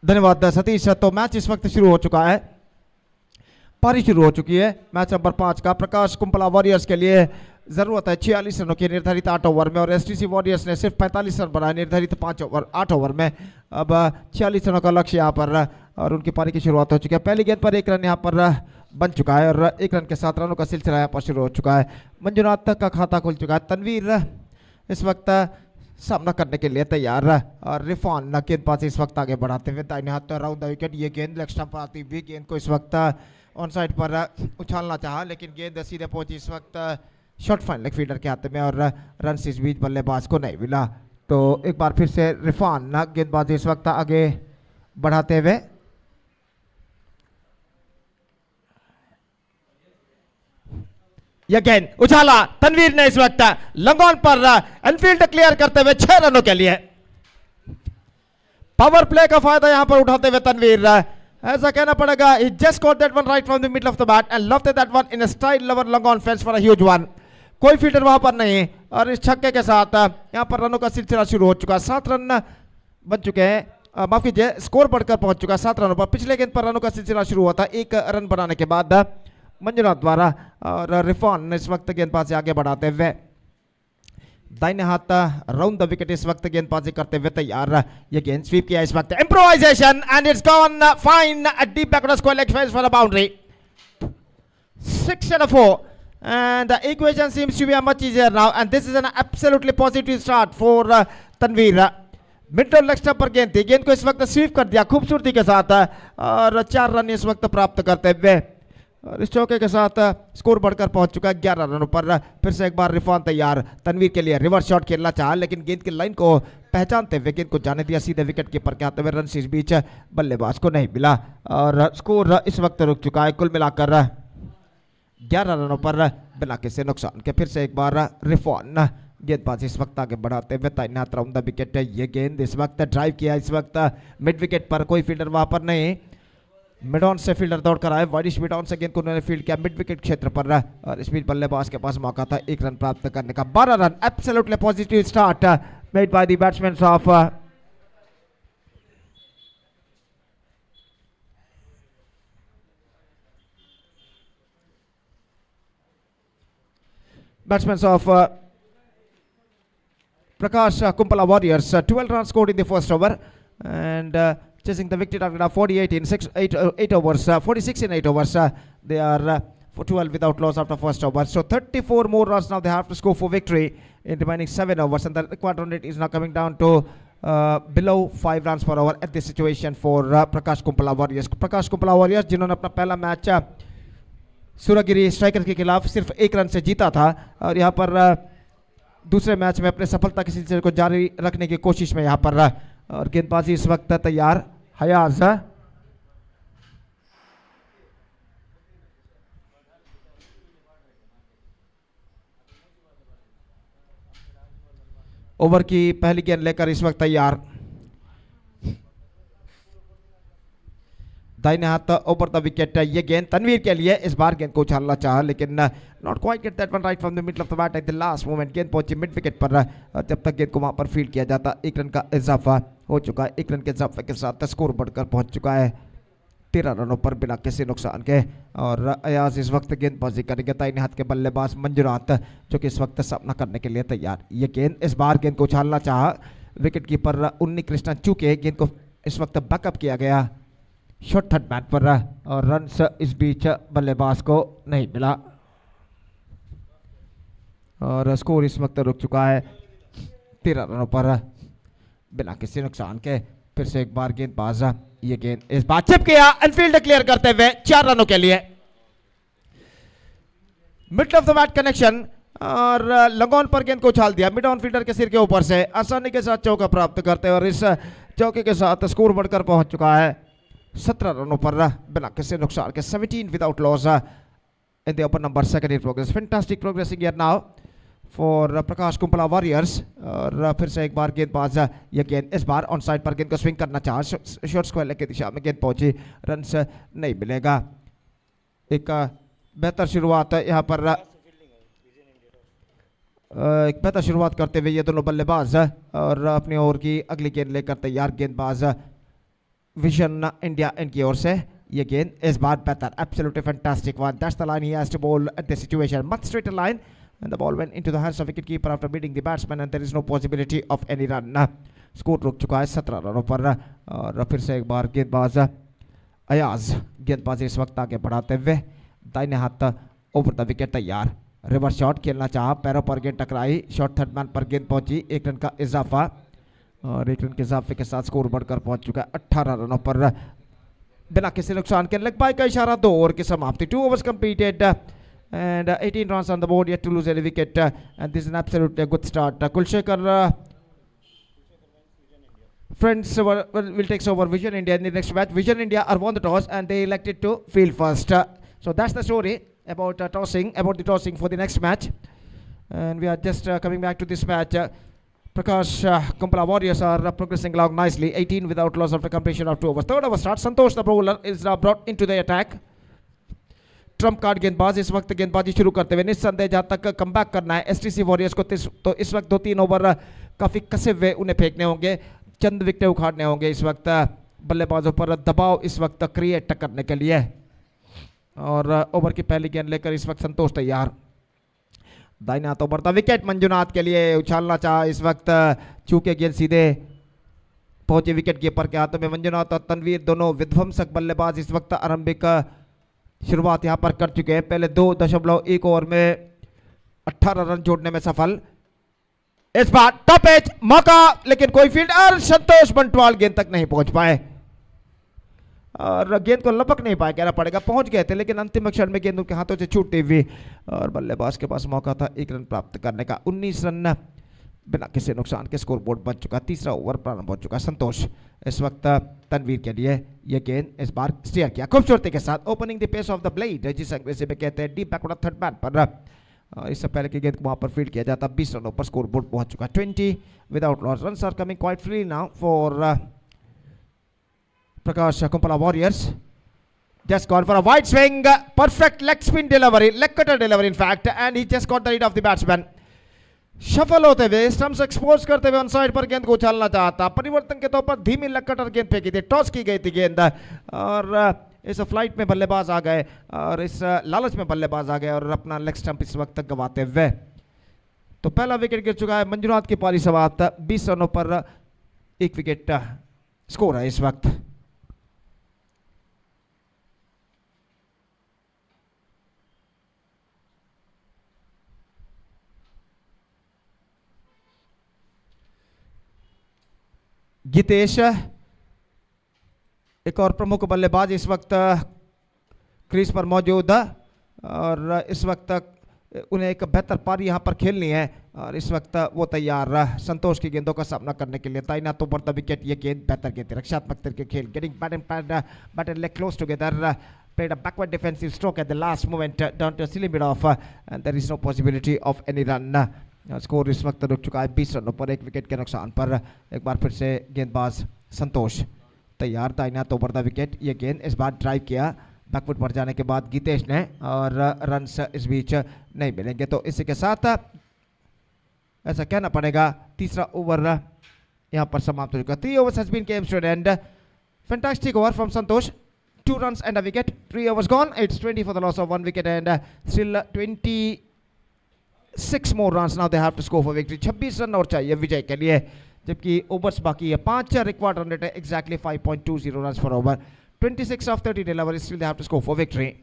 धन्यवाद सतीश। तो match इस वक्त शुरू हो चुका है, पारी शुरू हो चुकी है। मैच नंबर 5 का प्रकाश कुंपला वॉरियर्स के लिए जरूरत है 46 रनों की निर्धारित 8 ओवर में, और एसटीसी वॉरियर्स ने सिर्फ 45 रन बनाए निर्धारित 8 ओवर में। अब 46 रनों का लक्ष्य यहाँ पर, और उनकी पारी की शुरुआत हो चुकी है। पहली गेंद पर 1 रन यहाँ पर बन चुका है, और 1 रन के 7 रनों का सिलसिला यहाँ पर शुरू हो चुका है। मंजुनाथ का खाता खुल चुका है। तनवीर इस वक्त सामना करने के लिए तैयार, और रिफान गेंदबाजी इस वक्त आगे बढ़ाते हुए दाहिने हाथ राउंड द विकेट। ये गेंद लेग स्टंप पर आती हुई गेंद को इस वक्त ऑन साइड पर उछालना चाहा, लेकिन गेंद सीधे पहुंची इस वक्त शॉर्ट फाइन लेग फील्डर के हाथ में, और रन इस बीच बल्लेबाज को नहीं मिला। तो एक बार फिर से रिफान गेंदबाजी इस वक्त आगे बढ़ाते हुए, यह गेंद उछाला तनवीर ने इस वक्त लंगॉन पर एनफील्ड क्लियर करते हुए 6 रनों के लिए। पावर प्ले का फायदा यहां पर उठाते हुए तनवीर, ऐसा कहना पड़ेगा, he just caught that one right from the middle of the bat and lofted that one in a style lower long on fence for a huge one। कोई फील्डर वहां पर नहीं, और इस छक्के के साथ यहां पर रनों का सिलसिला शुरू हो चुका है। 7 रन बन चुके हैं, माफ कीजिए, स्कोर बढ़कर पहुंच चुका है 7 रनों पर। पिछले गेंद पर रनों का सिलसिला शुरू हुआ था 1 रन बनाने के बाद मंजुनाथ द्वारा, और रिफान इस वक्त गेंदबाज से आगे बढ़ाते हुए दाहिने हाथ राउंड द विकेट इस वक्त गेंदबाजी करते हुए तैयार, ये गेंद स्वीप किया इस वक्त, improvisation and it's gone fine deep back on square leg space for a boundary. 6 and a 4 and the equation seems to be much easier now and this is an absolutely positive start for Tanveer. Mid leg stump पर गेंद थी, गेंद को इस वक्त SVEEP कर दिया खूबसूरती के साथ और 4 रन इस वक्त प्राप्त करते हुए और इस चौके के साथ स्कोर बढ़कर पहुंच चुका है 11 रनों पर. फिर से एक बार रिफान तैयार, तनवीर के लिए रिवर्स शॉट खेलना चाहा लेकिन गेंद की लाइन को पहचानते हुए गेंद को जाने दिया सीधे विकेट कीपर के हाथ में. रन इस बीच बल्लेबाज को नहीं मिला और स्कोर इस वक्त रुक चुका है कुल मिलाकर 11 रनों पर बिना किसी नुकसान के. फिर से एक बार रिफान गेंदबाजी इस वक्त आगे बढ़ाते हुए तैनात राउंड द विकेट है. ये गेंद इस वक्त ड्राइव किया इस वक्त मिड विकेट पर, कोई फील्डर वहां पर नहीं, मिड ऑन से फील्डर दौड़कर आए, वाइडिश मिड ऑन से गेंद को उन्होंने फील्ड किया मिड विकेट क्षेत्र पर और इस बीच बल्लेबाज के पास मौका था 1 रन प्राप्त करने का. 12 run, absolutely positive start made by the batsman of Prakash Kumpala Warriors. 12 runs scored in the first over and chasing the victory target of 48 in 8 overs, 46 in 8 overs. They are for 12 without loss after first over. So 34 more runs now they have to score for victory in remaining 7 overs and the required run rate is now coming down to below 5 runs per over at this situation for Prakash Kumpala Warriors. Prakash Kumpala Warriors जिन्होंने अपना पहला match सूरगिरी striker के खिलाफ सिर्फ 1 run से जीता था और यहाँ पर दूसरे मैच में अपने सफलता के सिलसिले को जारी रखने की कोशिश में यहाँ पर और गेंदबाजी इस वक्त तैयार हयाज ओवर की पहली गेंद लेकर इस वक्त तैयार. दाहिने हाथ ओवर द विकेट, ये गेंद तनवीर के लिए, इस बार गेंद को उछालना चाहा लेकिन not quite get that one right from the middle of the bat at the last moment. गेंद पहुंची मिड विकेट पर और जब तक गेंद को वहां पर फील्ड किया जाता 1 रन का इजाफा हो चुका है. 1 रन के इजाफे के साथ स्कोर बढ़कर पहुंच चुका है 13 रनों पर बिना किसी नुकसान के और अयाज इस वक्त गेंदबाजी करेंगे. दाहिने हाथ के बल्लेबाज मंजुनाथ जो कि इस वक्त सामना करने के लिए तैयार. ये गेंद, इस बार गेंद को उछालना चाहा विकेट कीपर उन्नी कृष्णन, चूंकि गेंद को इस वक्त बैकअप किया गया शॉर्ट थर्ड मैन पर और रन इस बीच बल्लेबाज को नहीं मिला और स्कोर इस वक्त रुक चुका है 13 रनों पर बिना किसी नुकसान के. फिर से एक बार गेंदबाज, ये गेंद इस बार चिप किया एनफील्ड क्लियर करते हुए 4 रनों के लिए. Middle of the bat connection और लगोन पर गेंद को उछाल दिया मिड ऑन फील्डर के सिर के ऊपर से, आसानी के साथ चौका प्राप्त करते हैं और इस चौके के साथ स्कोर बढ़कर पहुंच चुका है 17 रनों पर बिना किसी नुकसान के. 17 without loss in the upper number, second in progress. Fantastic progressing here now for Prakash Kumpala Warriors. और फिर से एक बार गेंदबाज, ये गेंद इस बार ऑन साइड पर गेंद को स्विंग करना चाहा, शॉर्ट स्क्वायर की दिशा में गेंद पहुंची, रन नहीं मिलेगा. एक बेहतर शुरुआत यहाँ पर, एक बेहतर शुरुआत करते हुए ये दोनों बल्लेबाज और अपनी ओर की अगली गेंद लेकर तैयार गेंदबाज विजन इंडिया इनकी ओर से. ये गेंद इस बार बेहतर, absolutely fantastic one. That's the line he has to ball at the situation, much straighter line and the ball went into the hands of wicket keeper after beating the batsman and there is no possibility of any run. Score रुक चुका है 17 रनों पर और फिर से एक बार गेंदबाज अयाज गेंदबाजी इस वक्त आगे बढ़ाते हुए दाहिने हाथ ओवर द विकेट तैयार. रिवर्स शॉट खेलना चाहा, पैरों पर गेंद टकराई, शॉर्ट थर्ड मैन पर गेंद पहुंची, 1 रन का इजाफा और 1 रन के इजाफे के साथ स्कोर बढ़कर पहुंच चुका है 18 रनों पर बिना किसी नुकसान के. लेग बाय का इशारा, 2 ओवर की समाप्ति. 2 overs completed and 18 runs on the board, yet to lose any wicket and this is an absolutely good start. Kulshekhar friends will take over Vision India in the next match. Vision India are won the toss and they elected to field first. So that's the story about the tossing for the next match. And we are just coming back to this match. Prakash Kumpala Warriors are progressing along nicely, 18 without loss after completion of 2 overs. Third over starts. Santosh the bowler is now brought into the attack. Trump card गेंदबाज इस वक्त गेंदबाजी शुरू करते हुए निस्संदेह जहां तक कमबैक करना है एसटीसी वॉरियर्स को तो इस वक्त 2-3 ओवर काफी कसे हुए उन्हें फेंकने होंगे, चंद विकेट उखाड़ने होंगे इस वक्त बल्लेबाजों पर दबाव इस वक्त क्रिएट करने के लिए. और ओवर की पहली गेंद लेकर इस वक्त संतोष तैयार. दाहिने हाथों बढ़ता विकेट मंजुनाथ के लिए, उछालना चाहा इस वक्त, चूके गेंद सीधे पहुंचे विकेट कीपर के हाथों में। मंजुनाथ और तनवीर दोनों विध्वंसक बल्लेबाज इस वक्त आरंभिक शुरुआत यहां पर कर चुके हैं। पहले 2.1 ओवर में 18 रन जोड़ने में सफल। इस बार टॉप एज मौका, लेकिन कोई फील्ड और संतोष बंटवाल गेंद तक नहीं पहुंच पाए और गेंद को लपक नहीं पाए, कहना पड़ेगा। पहुंच गए थे लेकिन अंतिम क्षण में गेंद उनके हाथों से छूटती हुई और बल्लेबाज के पास मौका था 1 रन प्राप्त करने का। 19 रन बिना किसी नुकसान के स्कोर बोर्ड बन चुका। तीसरा ओवर प्रारंभ हो चुका। संतोष इस वक्त तनवीर के लिए यह गेंद इस बार स्टीयर किया खूबसूरती के साथ। Opening the pace of the blade जिस अंग्रेजी में कहते हैं, डीप बैकवर्ड थर्ड मैन पर इससे पहले की गेंद को वहां पर फील्ड किया जाता। 20 रनों पर स्कोर बोर्ड पहुंच चुका। 20 without loss. Runs are coming quite free now for Prakash Kumpala Warriors. Just gone for a wide swing, perfect leg spin delivery, leg cutter delivery in fact, and he just got the lead of the batsman. Shuffle होते हुए stumps expose करते हुए on side पर गेंद को उछालना चाहता। परिवर्तन के तौर पर धीमी लेग कटर गेंद फेंकी थी, टॉस की गई थी गेंद और इस फ्लाइट में बल्लेबाज आ गए और इस लालच में बल्लेबाज आ गए और अपना लेग स्टंप इस वक्त गंवाते हुए। तो पहला विकेट गिर चुका है। मंजुनाथ की पारी समाप्त। 20 रनों पर 1 विकेट स्कोर है इस वक्त। गीतेश एक और प्रमुख बल्लेबाज इस वक्त क्रीज पर मौजूद और इस वक्त उन्हें एक बेहतर पारी यहां पर खेलनी है और इस वक्त वो तैयार संतोष की गेंदों का सामना करने के लिए। दाहिना तो बढ़ता विकेट, ये गेंद बेहतर गेंद, रक्षात्मक तरीके खेल, getting bat and leg close together, played a backward defensive stroke at the last moment down to a silly bit off and there is no possibility of any run. Score इस वक्त रुक चुका है 20 रनों पर 1 विकेट के नुकसान पर। एक बार फिर से गेंदबाज संतोष तैयार। दाहिना तो बढ़ता विकेट, ये गेंद इस बार ड्राइव किया बैकवर्ड पर जाने के बाद गीतेश ने और रन्स इस बीच नहीं मिलेंगे। तो इसी के साथ ऐसा कहना पड़ेगा तीसरा ओवर यहां पर समाप्त हो चुका। 3 overs has been came to an end. Fantastic over from Santosh. 2 runs and a wicket. 3 overs gone. It's 20 for the loss of 1 wicket and still 26 more runs now they have to score for victory. 26 run और चाहिए विजय के लिए, जबकि overs बाकी है 5। Required run rate है exactly 5.20 runs per over. 26 of 30 deliveries, still they have to score for victory.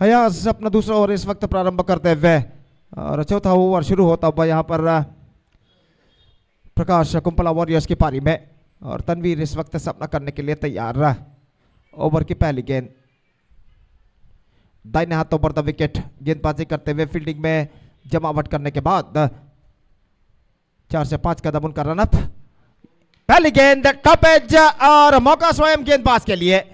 हयाज अपना दूसरा ओवर इस वक्त प्रारंभ करते हुए और चौथा ओवर शुरू होता हुआ यहां पर प्रकाश कुंपला वॉरियर्स की पारी में और तनवीर इस वक्त सामना करने के लिए तैयार रहा। ओवर की पहली गेंद दाहिने हाथों पर द विकेट, गेंदबाजी करते हुए फील्डिंग में जमावट करने के बाद 4 से 5 कदम उनका रनअप। पहली गेंद टॉप एज और मौका स्वयं गेंदबाज के लिए।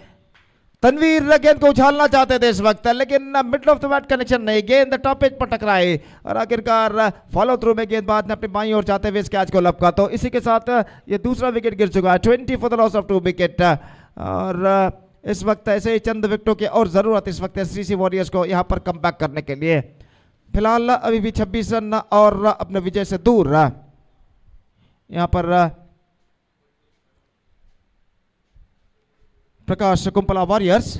तनवीर गेंद को उछालना चाहते थे इस वक्त लेकिन middle of the bat connection नहीं, गेंद टॉप एज पर टकराई और आखिरकार फॉलो थ्रू में गेंदबाज ने अपनी बाईं ओर जाते हुए इस कैच को लपका। तो इसी के साथ ये दूसरा विकेट गिर चुका है। 20 for the loss of 2 wicket और इस वक्त ऐसे ही चंद विकेटों की और जरूरत इस वक्त एसटीसी वॉरियर्स को यहां पर कम बैक करने के लिए। फिलहाल अभी भी 26 रन और अपने विजय से दूर यहां पर Prakash Kumpala warriors.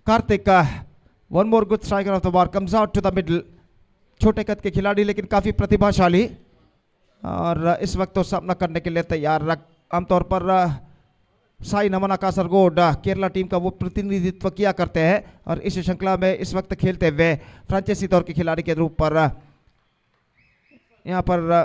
Kartik one more good striker of the ball comes out to the middle. छोटे कद के खिलाड़ी लेकिन काफी प्रतिभाशाली और इस वक्त तो सामना करने के लिए तैयार। आमतौर पर साई नमना कासरगोड केरला टीम का वो प्रतिनिधित्व किया करते हैं और इस श्रृंखला में इस वक्त खेलते हुए फ्रांचाइजी तौर के खिलाड़ी के रूप पर यहां पर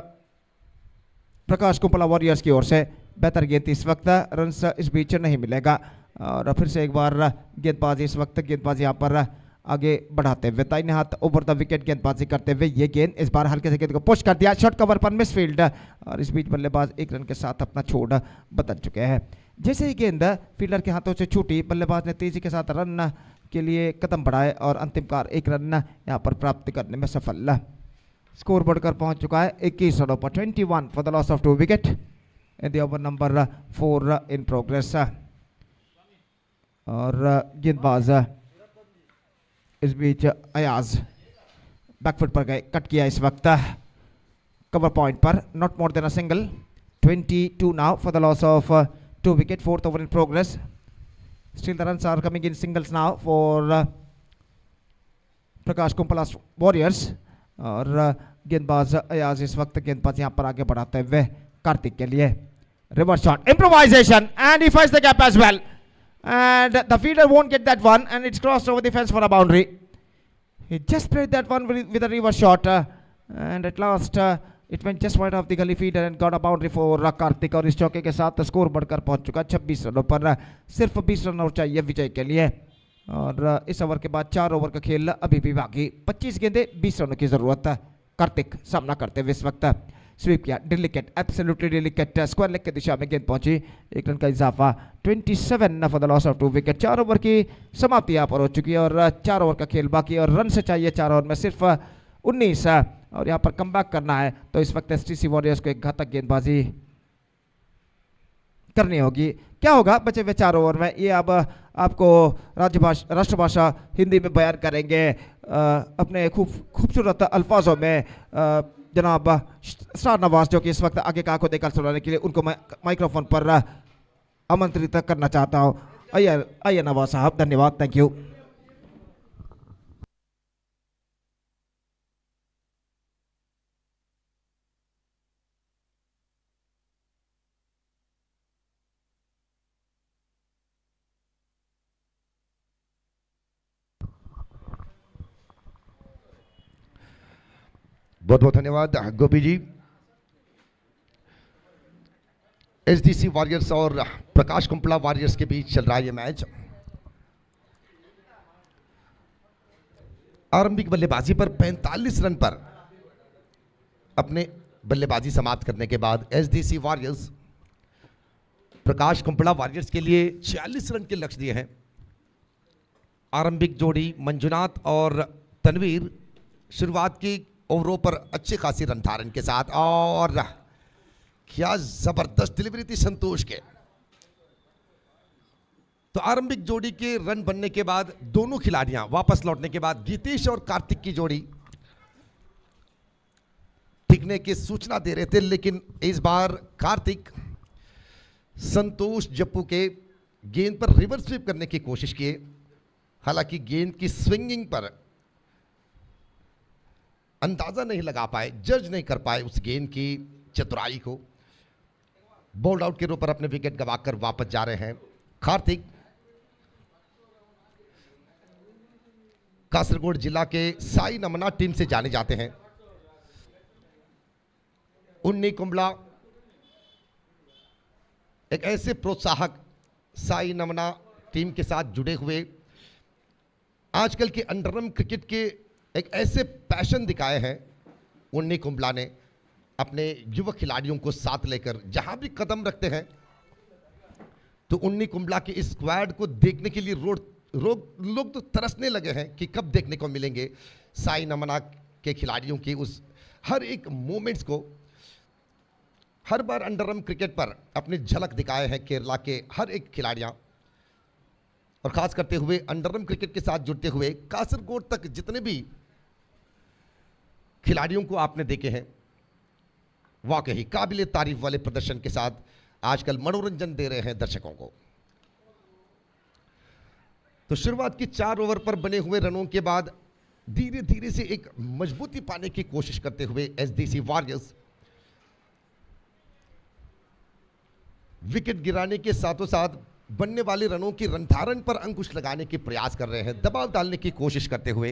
प्रकाश कुंपला वॉरियर्स की ओर से बेहतर गेंद इस वक्त, रन इस बीच नहीं मिलेगा और फिर से एक बार गेंदबाजी इस वक्त गेंदबाजी यहां पर आगे बढ़ाते हुए दाहिने हाथ ओवर द विकेट गेंदबाजी करते हुए ये गेंद इस बार हल्के से गेंद को पुश कर दिया, शॉट कवर पर मिस फील्ड और इस बीच बल्लेबाज 1 रन के साथ अपना छोड़ बदल चुके हैं। जैसे ही गेंद फील्डर के हाथों से छूटी, बल्लेबाज ने तेजी के साथ रन के लिए कदम बढ़ाए और अंतिम कार 1 रन यहाँ पर प्राप्त करने में सफल। स्कोर बढ़कर पहुंच चुका है 21 रनों पर, 21 for the loss of 2 wicket in the over number 4 in progress. और गेंदबाज इस बीच अयाज बैकफुट पर गए, कट किया इस वक्त कवर पॉइंट पर, not more than a single. 22 now for the loss of 2 wicket, 4th over in progress. Still the runs are coming in singles now for Prakash Kumpala warriors. और गेंदबाज अयाज इस वक्त गेंदबाज यहां पर आगे बढ़ाते हुए कार्तिक के लिए reverse shot, improvisation and he finds the gap as well and the fielder won't get that one and it's crossed over the fence for a boundary. He just played that one with a reverse shot and at last it went just wide of the gully feeder and got a boundary for Kartik. और इस चौके के साथ score बढ़कर पहुंच चुका 26 रनों पर, सिर्फ 20 रन और चाहिए विजय के लिए। और इस ओवर के बाद 4 ओवर का खेल अभी भी बाकी, 25 गेंदे 20 रनों की जरूरत है। कार्तिक सामना करते हुए इस वक्त स्वीप किया, delicate, absolutely delicate, square leg की दिशा में गेंद पहुंची, 1 रन का इजाफा, 27 for the loss of 2 wicket. 4 over की समाप्ति यहाँ पर हो चुकी है और 4 ओवर का खेल बाकी और रन से चाहिए 4 ओवर में सिर्फ 19 और यहाँ पर कमबैक करना है तो इस वक्त एसटीसी वॉरियर्स को एक घातक गेंदबाजी करनी होगी। क्या होगा बचे हुए 4 ओवर में, ये अब आपको राष्ट्रभाषा हिंदी में बयान करेंगे अपने खूबसूरत अल्फाजों में जनाब स्टार नवाज, जो कि इस वक्त आगे का आंखों देखकर सुनाने के लिए उनको मैं माइक्रोफोन पर आमंत्रित करना चाहता हूँ। आइए नवाज साहब, धन्यवाद, थैंक यू। बहुत बहुत धन्यवाद गोपी जी। एसडीसी वॉरियर्स और प्रकाश कुंपला वॉरियर्स के बीच चल रहा है ये मैच। आरंभिक बल्लेबाजी पर 45 रन पर अपने बल्लेबाजी समाप्त करने के बाद एसडीसी वॉरियर्स प्रकाश कुंपला वॉरियर्स के लिए 46 रन के लक्ष्य दिए हैं। आरंभिक जोड़ी मंजुनाथ और तनवीर शुरुआत की ओवरों पर अच्छी खासी रन धारण के साथ, और क्या जबरदस्त डिलीवरी थी संतोष के। तो आरंभिक जोड़ी के रन बनने के बाद दोनों खिलाड़ियां वापस लौटने के बाद गीतेश और कार्तिक की जोड़ी टिकने की सूचना दे रहे थे, लेकिन इस बार कार्तिक संतोष जप्पू के गेंद पर रिवर्स स्वीप करने की कोशिश किए। हालांकि गेंद की स्विंगिंग पर अंदाजा नहीं लगा पाए, जज नहीं कर पाए उस गेंद की चतुराई को। बोल्ड आउट के रूप पर अपने विकेट गंवाकर वापस जा रहे हैं कार्तिक। कासरगोड जिला के साई नमना टीम से जाने जाते हैं। उन्नी कुंबला एक ऐसे प्रोत्साहक साई नमना टीम के साथ जुड़े हुए आजकल के अंडरम क्रिकेट के एक ऐसे पैशन दिखाए हैं। उन्नी कुंबला ने अपने युवक खिलाड़ियों को साथ लेकर जहां भी कदम रखते हैं तो उन्नी कुंबला के इस स्क्वाड को देखने के लिए लोग तो तरसने लगे हैं कि कब देखने को मिलेंगे साई नमना के खिलाड़ियों की उस हर एक मोमेंट्स को। हर बार अंडरम क्रिकेट पर अपनी झलक दिखाए हैं केरला के हर एक खिलाड़ियां, और खास करते हुए अंडरम क्रिकेट के साथ जुड़ते हुए कासरगोड तक जितने भी खिलाड़ियों को आपने देखे हैं, वाकई काबिले तारीफ वाले प्रदर्शन के साथ आजकल मनोरंजन दे रहे हैं दर्शकों को। तो शुरुआत की 4 ओवर पर बने हुए रनों के बाद धीरे धीरे से एक मजबूती पाने की कोशिश करते हुए एसडीसी वॉरियर्स विकेट गिराने के साथों साथ बनने वाले रनों की रनधारण पर अंकुश लगाने के प्रयास कर रहे हैं, दबाव डालने की कोशिश करते हुए।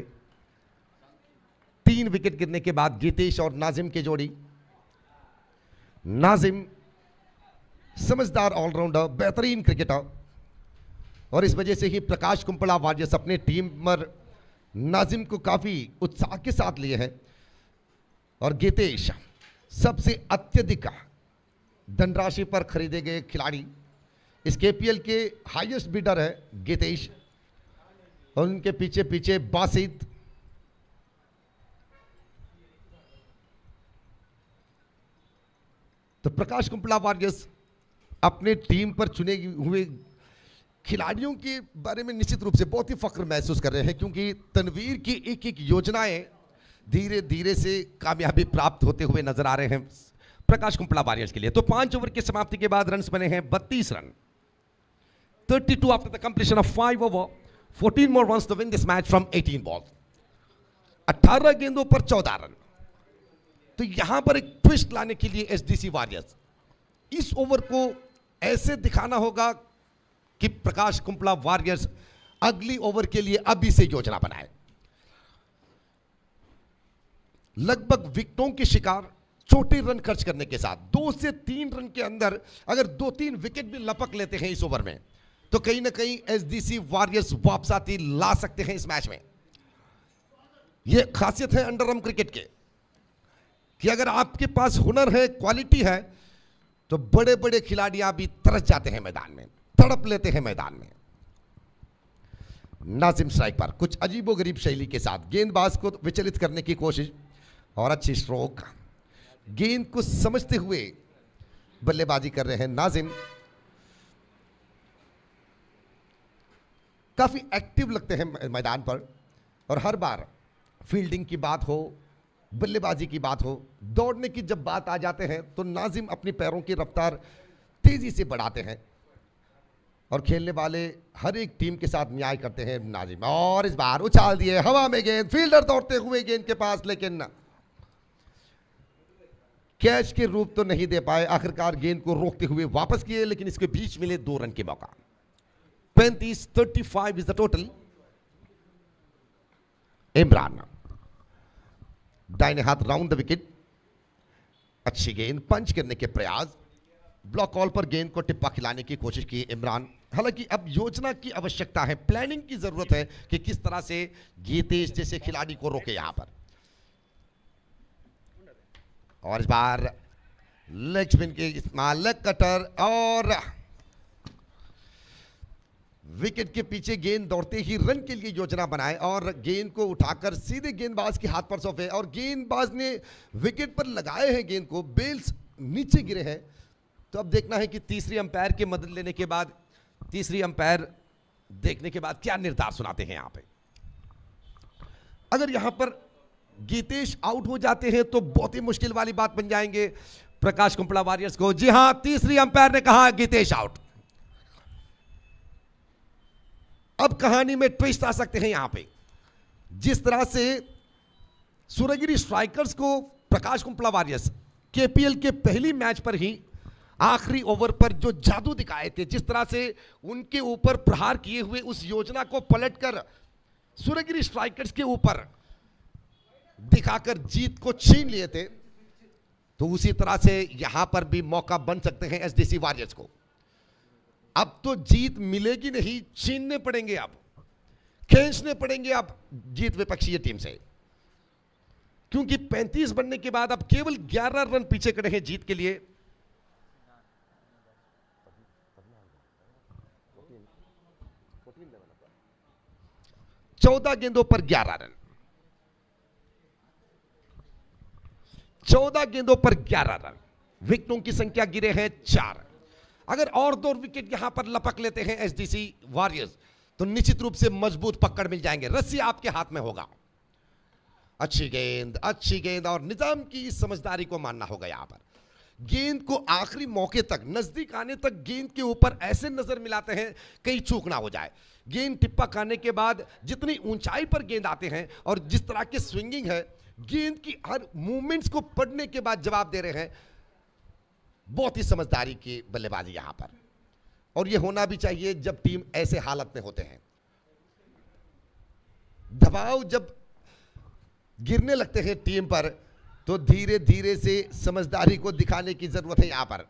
3 विकेट गिरने के बाद गीतेश और नाजिम की जोड़ी। नाजिम समझदार ऑलराउंडर, बेहतरीन क्रिकेटर, और इस वजह से ही प्रकाश कुंपला वॉरियर्स अपने टीम पर नाजिम को काफी उत्साह के साथ लिए हैं और गीतेश सबसे अत्यधिक धनराशि पर खरीदे गए खिलाड़ी। इस केपीएल के हाईएस्ट बिडर है गीतेश और उनके पीछे पीछे बासित। तो प्रकाश कुंपला वॉरियर्स अपने टीम पर चुने हुए खिलाड़ियों के बारे में निश्चित रूप से बहुत ही फख्र महसूस कर रहे हैं, क्योंकि तनवीर की एक एक योजनाएं धीरे धीरे से कामयाबी प्राप्त होते हुए नजर आ रहे हैं प्रकाश कुंपला वॉरियर्स के लिए। तो 5 ओवर की समाप्ति के बाद रन्स बने हैं 32 run. 32 after the completion of 5 over, 14 more runs to win this match from 18 balls। 18 गेंदों पर 14 रन। तो यहां पर एक ट्विस्ट लाने के लिए एसडीसी वॉरियर्स इस ओवर को ऐसे दिखाना होगा कि प्रकाश कुंपला वॉरियर्स अगली ओवर के लिए अभी से योजना बनाए। लगभग विकेटों के शिकार छोटे रन खर्च करने के साथ 2 से 3 रन के अंदर अगर 2-3 विकेट भी लपक लेते हैं इस ओवर में, तो कहीं ना कहीं एसडीसी वॉरियर्स वापसाती ला सकते हैं इस मैच में। यह खासियत है अंडरआर्म क्रिकेट के कि अगर आपके पास हुनर है, क्वालिटी है, तो बड़े बड़े खिलाड़ियां भी तरस जाते हैं मैदान में, तड़प लेते हैं मैदान में। नाजिम स्ट्राइक पर कुछ अजीबोगरीब शैली के साथ गेंदबाज को विचलित करने की कोशिश और अच्छी स्ट्रोक, गेंद को समझते हुए बल्लेबाजी कर रहे हैं नाजिम। काफी एक्टिव लगते हैं मैदान पर और हर बार फील्डिंग की बात हो, बल्लेबाजी की बात हो, दौड़ने की जब बात आ जाते हैं तो नाजिम अपनी पैरों की रफ्तार तेजी से बढ़ाते हैं और खेलने वाले हर एक टीम के साथ न्याय करते हैं नाजिम। और इस बार उछाल दिए हवा में गेंद, फील्डर दौड़ते हुए गेंद के पास, लेकिन कैच के रूप तो नहीं दे पाए। आखिरकार गेंद को रोकते हुए वापस किए, लेकिन इसके बीच मिले 2 रन के मौका। 35-35 इज द टोटल। इमरान दाहिने हाथ राउंड द विकेट, अच्छी गेंद, पंच करने के प्रयास, ब्लॉक कॉल पर गेंद को टिप्पा खिलाने की कोशिश की इमरान। हालांकि अब योजना की आवश्यकता है, प्लानिंग की जरूरत है कि किस तरह से गीतेश जैसे खिलाड़ी को रोके यहां पर। और इस बार लेग स्पिन के इस्तेमाल, लेग कटर और विकेट के पीछे गेंद दौड़ते ही रन के लिए योजना बनाए और गेंद को उठाकर सीधे गेंदबाज के हाथ पर सौंपे और गेंदबाज ने विकेट पर लगाए हैं गेंद को, बेल्स नीचे गिरे हैं। तो अब देखना है कि तीसरी अंपायर की मदद लेने के बाद, तीसरी अंपायर देखने के बाद क्या निर्धार सुनाते हैं यहां पे। अगर यहां पर गीतेश आउट हो जाते हैं तो बहुत ही मुश्किल वाली बात बन जाएंगे प्रकाश कुंपला वॉरियर्स को। जी हां, तीसरी अंपायर ने कहा गीतेश आउट। अब कहानी में ट्विस्ट आ सकते हैं यहां पे। जिस तरह से सूर्यगिरी स्ट्राइकर्स को प्रकाश कुंपला वॉरियर्स केपीएल के पहली मैच पर ही आखिरी ओवर पर जो जादू दिखाए थे, जिस तरह से उनके ऊपर प्रहार किए हुए उस योजना को पलटकर सूर्यगिरी स्ट्राइकर्स के ऊपर दिखाकर जीत को छीन लिए थे, तो उसी तरह से यहां पर भी मौका बन सकते हैं एसडीसी वॉरियर्स को। अब तो जीत मिलेगी नहीं, छीनने पड़ेंगे, अब खींचने पड़ेंगे अब जीत विपक्षीय टीम से, क्योंकि 35 बनने के बाद अब केवल 11 रन पीछे खड़े हैं जीत के लिए। चौदह गेंदों पर 11 रन, 14 गेंदों पर 11 रन, विकेटों की संख्या गिरे हैं 4। अगर और 2 विकेट यहां पर लपक लेते हैं एसडीसी वॉरियर्स तो निश्चित रूप से मजबूत पकड़ मिल जाएंगे, रस्सी आपके हाथ में होगा। अच्छी गेंद और निजाम की इस समझदारी को मानना होगा। यहां पर गेंद को आखिरी मौके तक, नजदीक आने तक गेंद के ऊपर ऐसे नजर मिलाते हैं कहीं चूक ना हो जाए। गेंद टिप्पा खाने के बाद जितनी ऊंचाई पर गेंद आते हैं और जिस तरह की स्विंगिंग है, गेंद की हर मूवमेंट्स को पढ़ने के बाद जवाब दे रहे हैं। बहुत ही समझदारी की बल्लेबाजी यहां पर, और यह होना भी चाहिए जब टीम ऐसे हालत में होते हैं। दबाव जब गिरने लगते हैं टीम पर तो धीरे धीरे से समझदारी को दिखाने की जरूरत है। यहां पर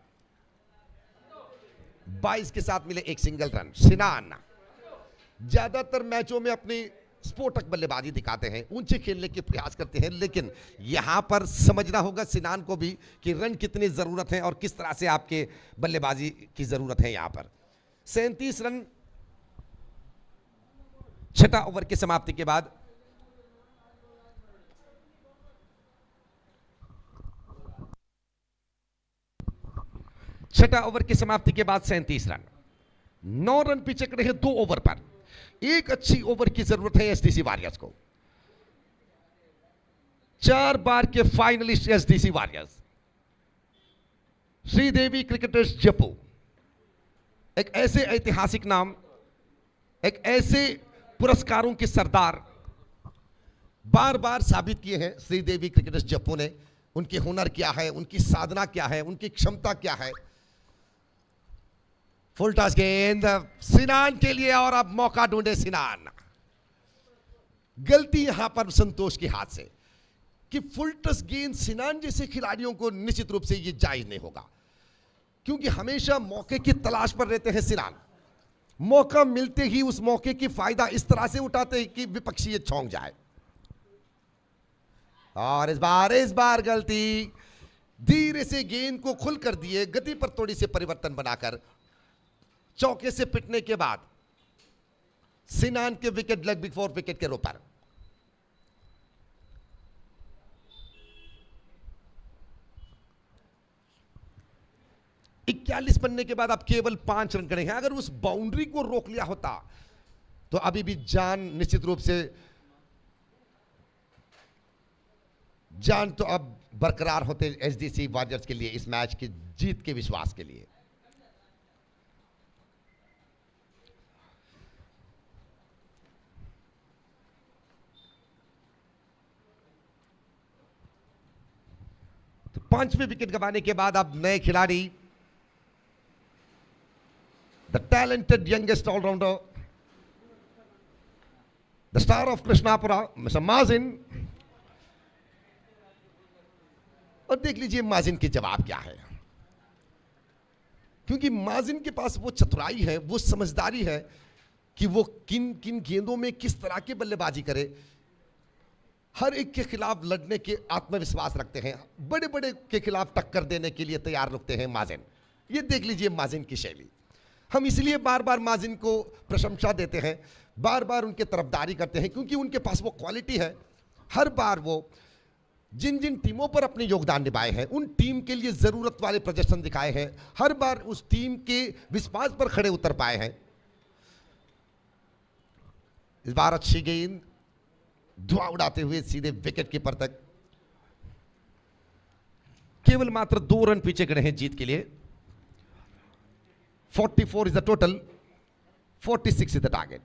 22 के साथ मिले एक सिंगल रन। सिनान ज्यादातर मैचों में अपनी स्फोटक बल्लेबाजी दिखाते हैं, ऊंचे खेलने के प्रयास करते हैं, लेकिन यहां पर समझना होगा सिनान को भी कि रन कितनी जरूरत है और किस तरह से आपके बल्लेबाजी की जरूरत है। यहां पर 37 रन छठा ओवर की समाप्ति के बाद। छठा ओवर की समाप्ति के बाद 37 रन, 9 रन पीछे खड़े हैं 2 ओवर पर। एक अच्छी ओवर की जरूरत है एसडीसी वॉरियर्स को। 4 बार के finalist SDC warriors, Sridevi cricketers Jaipur, एक ऐसे ऐतिहासिक नाम, एक ऐसे पुरस्कारों के सरदार, बार बार साबित किए हैं श्रीदेवी क्रिकेटर्स जयपुर ने उनके हुनर क्या है, उनकी साधना क्या है, उनकी क्षमता क्या है। फुल टॉस गेंद सिनान के लिए और अब मौका ढूंढे सिनान। गलती यहां पर संतोष के हाथ से कि फुल टॉस गेंद सिनान जैसे खिलाड़ियों को निश्चित रूप से यह जायज नहीं होगा, क्योंकि हमेशा मौके की तलाश पर रहते हैं सिनान। मौका मिलते ही उस मौके की फायदा इस तरह से उठाते हैं कि विपक्षी ये चौंक जाए। और इस बार गलती, धीरे से गेंद को खुल कर दिए, गति पर थोड़ी से परिवर्तन बनाकर चौके से पिटने के बाद सिनान के विकेट लेग बिफोर विकेट के ऊपर। इक्यालीस बनने के बाद आप केवल 5 रन खड़े हैं। अगर उस बाउंड्री को रोक लिया होता तो अभी भी जान निश्चित रूप से जान तो अब बरकरार होते एसडीसी वॉरियर्स के लिए, इस मैच की जीत के विश्वास के लिए। तो 5वें विकेट गंवाने के बाद अब नए खिलाड़ी, the talented youngest allrounder, the star of Krishnapura, mister Mazin. और देख लीजिए माजिन के जवाब क्या है, क्योंकि माजिन के पास वो चतुराई है, वो समझदारी है कि वो किन किन गेंदों में किस तरह की बल्लेबाजी करे। हर एक के खिलाफ लड़ने के आत्मविश्वास रखते हैं, बड़े बड़े के खिलाफ टक्कर देने के लिए तैयार रुकते हैं माजिन। ये देख लीजिए माजिन की शैली। हम इसलिए बार बार माजिन को प्रशंसा देते हैं, बार बार उनके तरफदारी करते हैं, क्योंकि उनके पास वो क्वालिटी है। हर बार वो जिन जिन टीमों पर अपने योगदान निभाए हैं, उन टीम के लिए जरूरत वाले प्रदर्शन दिखाए हैं, हर बार उस टीम के विश्वास पर खड़े उतर पाए हैं। इस बार अच्छी गेंद, धुआं उड़ाते हुए सीधे विकेट कीपर तक। केवल मात्र 2 रन पीछे खड़े हैं जीत के लिए। 44 is the total, 46 is the target.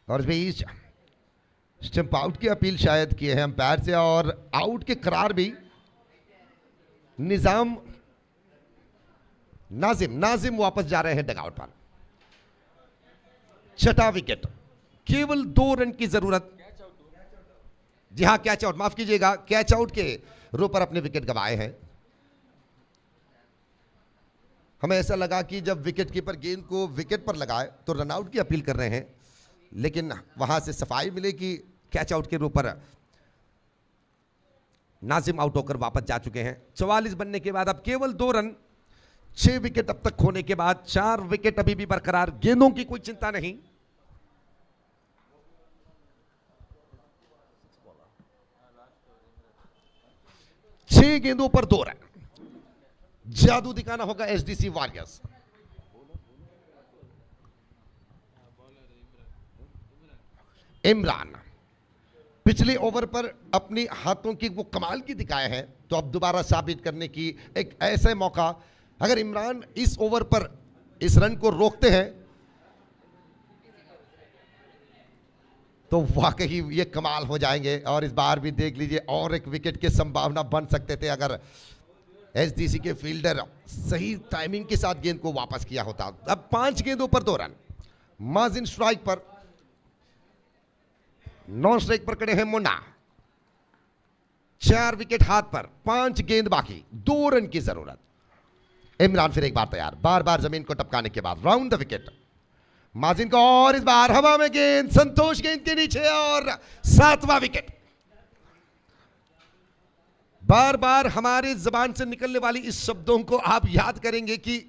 और इस बीच स्टंप आउट की अपील शायद किए हैं अंपायर से, और आउट के करार भी नाजिम वापस जा रहे हैं डगआउट पर। छठा विकेट, केवल 2 रन की जरूरत। जी हां, कैच आउट, माफ कीजिएगा, कैच आउट के रो पर अपने विकेट गंवाए हैं। हमें ऐसा लगा कि जब विकेट कीपर गेंद को विकेट पर लगाए तो रनआउट की अपील कर रहे हैं, लेकिन वहां से सफाई मिले कि कैच आउट के रो पर नाजिम आउट होकर वापस जा चुके हैं। 44 बनने के बाद अब केवल 2 रन, 6 विकेट अब तक खोने के बाद 4 विकेट अभी भी बरकरार, गेंदों की कोई चिंता नहीं। छह गेंदों पर 2 रन, जादू दिखाना होगा एसडीसी वॉरियर्स। इमरान पिछले ओवर पर अपनी हाथों की वो कमाल की दिखाए हैं, तो अब दोबारा साबित करने की एक ऐसा मौका। अगर इमरान इस ओवर पर इस रन को रोकते हैं तो वाकई ये कमाल हो जाएंगे। और इस बार भी देख लीजिए, और एक विकेट की संभावना बन सकते थे अगर एसडीसी के फील्डर सही टाइमिंग के साथ गेंद को वापस किया होता। अब 5 गेंदों पर 2 रन, माजिन स्ट्राइक पर, नॉन स्ट्राइक पर खड़े हैं मुन्ना। 4 विकेट हाथ पर, 5 गेंद बाकी, 2 रन की जरूरत। इमरान फिर एक बार तैयार, बार बार जमीन को टपकाने के बाद राउंड द विकेट, माजिन को, और इस बार हवा में गेंद, संतोष गेंद के नीचे और 7वां विकेट। बार बार हमारे जबान से निकलने वाली इस शब्दों को आप याद करेंगे कि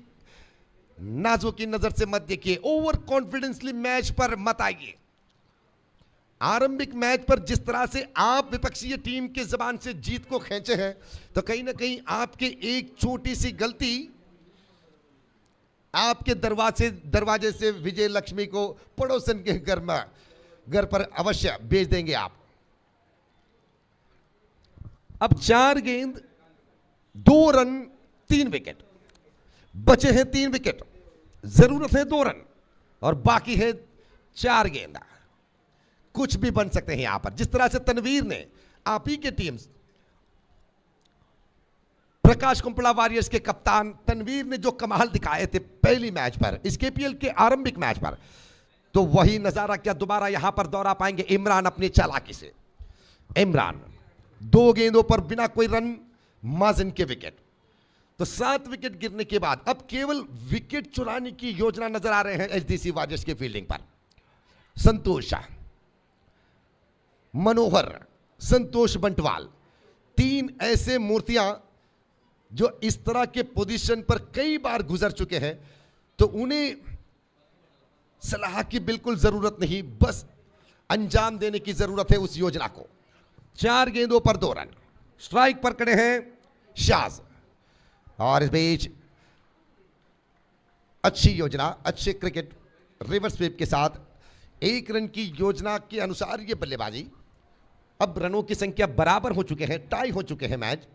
नाजों की नजर से मत देखिए, ओवर कॉन्फिडेंसली मैच पर मत आइए। आरंभिक मैच पर जिस तरह से आप विपक्षीय टीम के जबान से जीत को खींचे हैं, तो कहीं ना कहीं आपके एक छोटी सी गलती आपके दरवाजे से विजय लक्ष्मी को पड़ोसन के घर पर अवश्य भेज देंगे आप। अब 4 गेंद 2 रन 3 विकेट, बचे हैं 3 विकेट, जरूरत है 2 रन और बाकी है 4 गेंद। कुछ भी बन सकते हैं यहां पर। जिस तरह से तनवीर ने, आप ही के टीम प्रकाश कुंपला वॉरियर्स के कप्तान तनवीर ने जो कमाल दिखाए थे पहली मैच पर, इस केपीएल के आरंभिक मैच पर, तो वही नजारा क्या दोबारा यहां पर दोहरा पाएंगे इमरान अपनी चालाकी से। इमरान 2 गेंदों पर बिना कोई रन, माजिन के विकेट। तो 7 विकेट गिरने के बाद अब केवल विकेट चुराने की योजना नजर आ रहे हैं एचडीसी वॉरियर्स के फील्डिंग पर। संतोष शाह, मनोहर, संतोष बंटवाल, 3 ऐसे मूर्तियां जो इस तरह के पोजीशन पर कई बार गुजर चुके हैं, तो उन्हें सलाह की बिल्कुल जरूरत नहीं, बस अंजाम देने की जरूरत है उस योजना को। 4 गेंदों पर 2 रन, स्ट्राइक पर खड़े हैं शाज, और इस बीच अच्छी योजना, अच्छे क्रिकेट, रिवर्स स्वीप के साथ 1 रन की योजना के अनुसार ये बल्लेबाजी। अब रनों की संख्या बराबर हो चुके हैं, टाई हो चुके हैं मैच।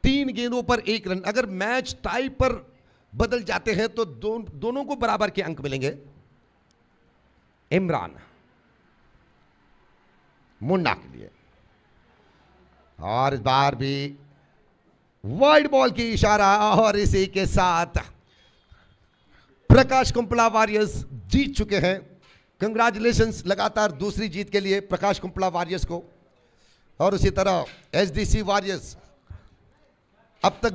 3 गेंदों पर 1 रन, अगर मैच टाई पर बदल जाते हैं तो दोनों को बराबर के अंक मिलेंगे। इमरान मुन्ना के लिए, और इस बार भी वाइड बॉल की इशारा, और इसी के साथ प्रकाश कुंपला वॉरियर्स जीत चुके हैं। कंग्रेचुलेशंस लगातार दूसरी जीत के लिए प्रकाश कुंपला वॉरियर्स को। और उसी तरह एचडीसी वॉरियर्स अब तक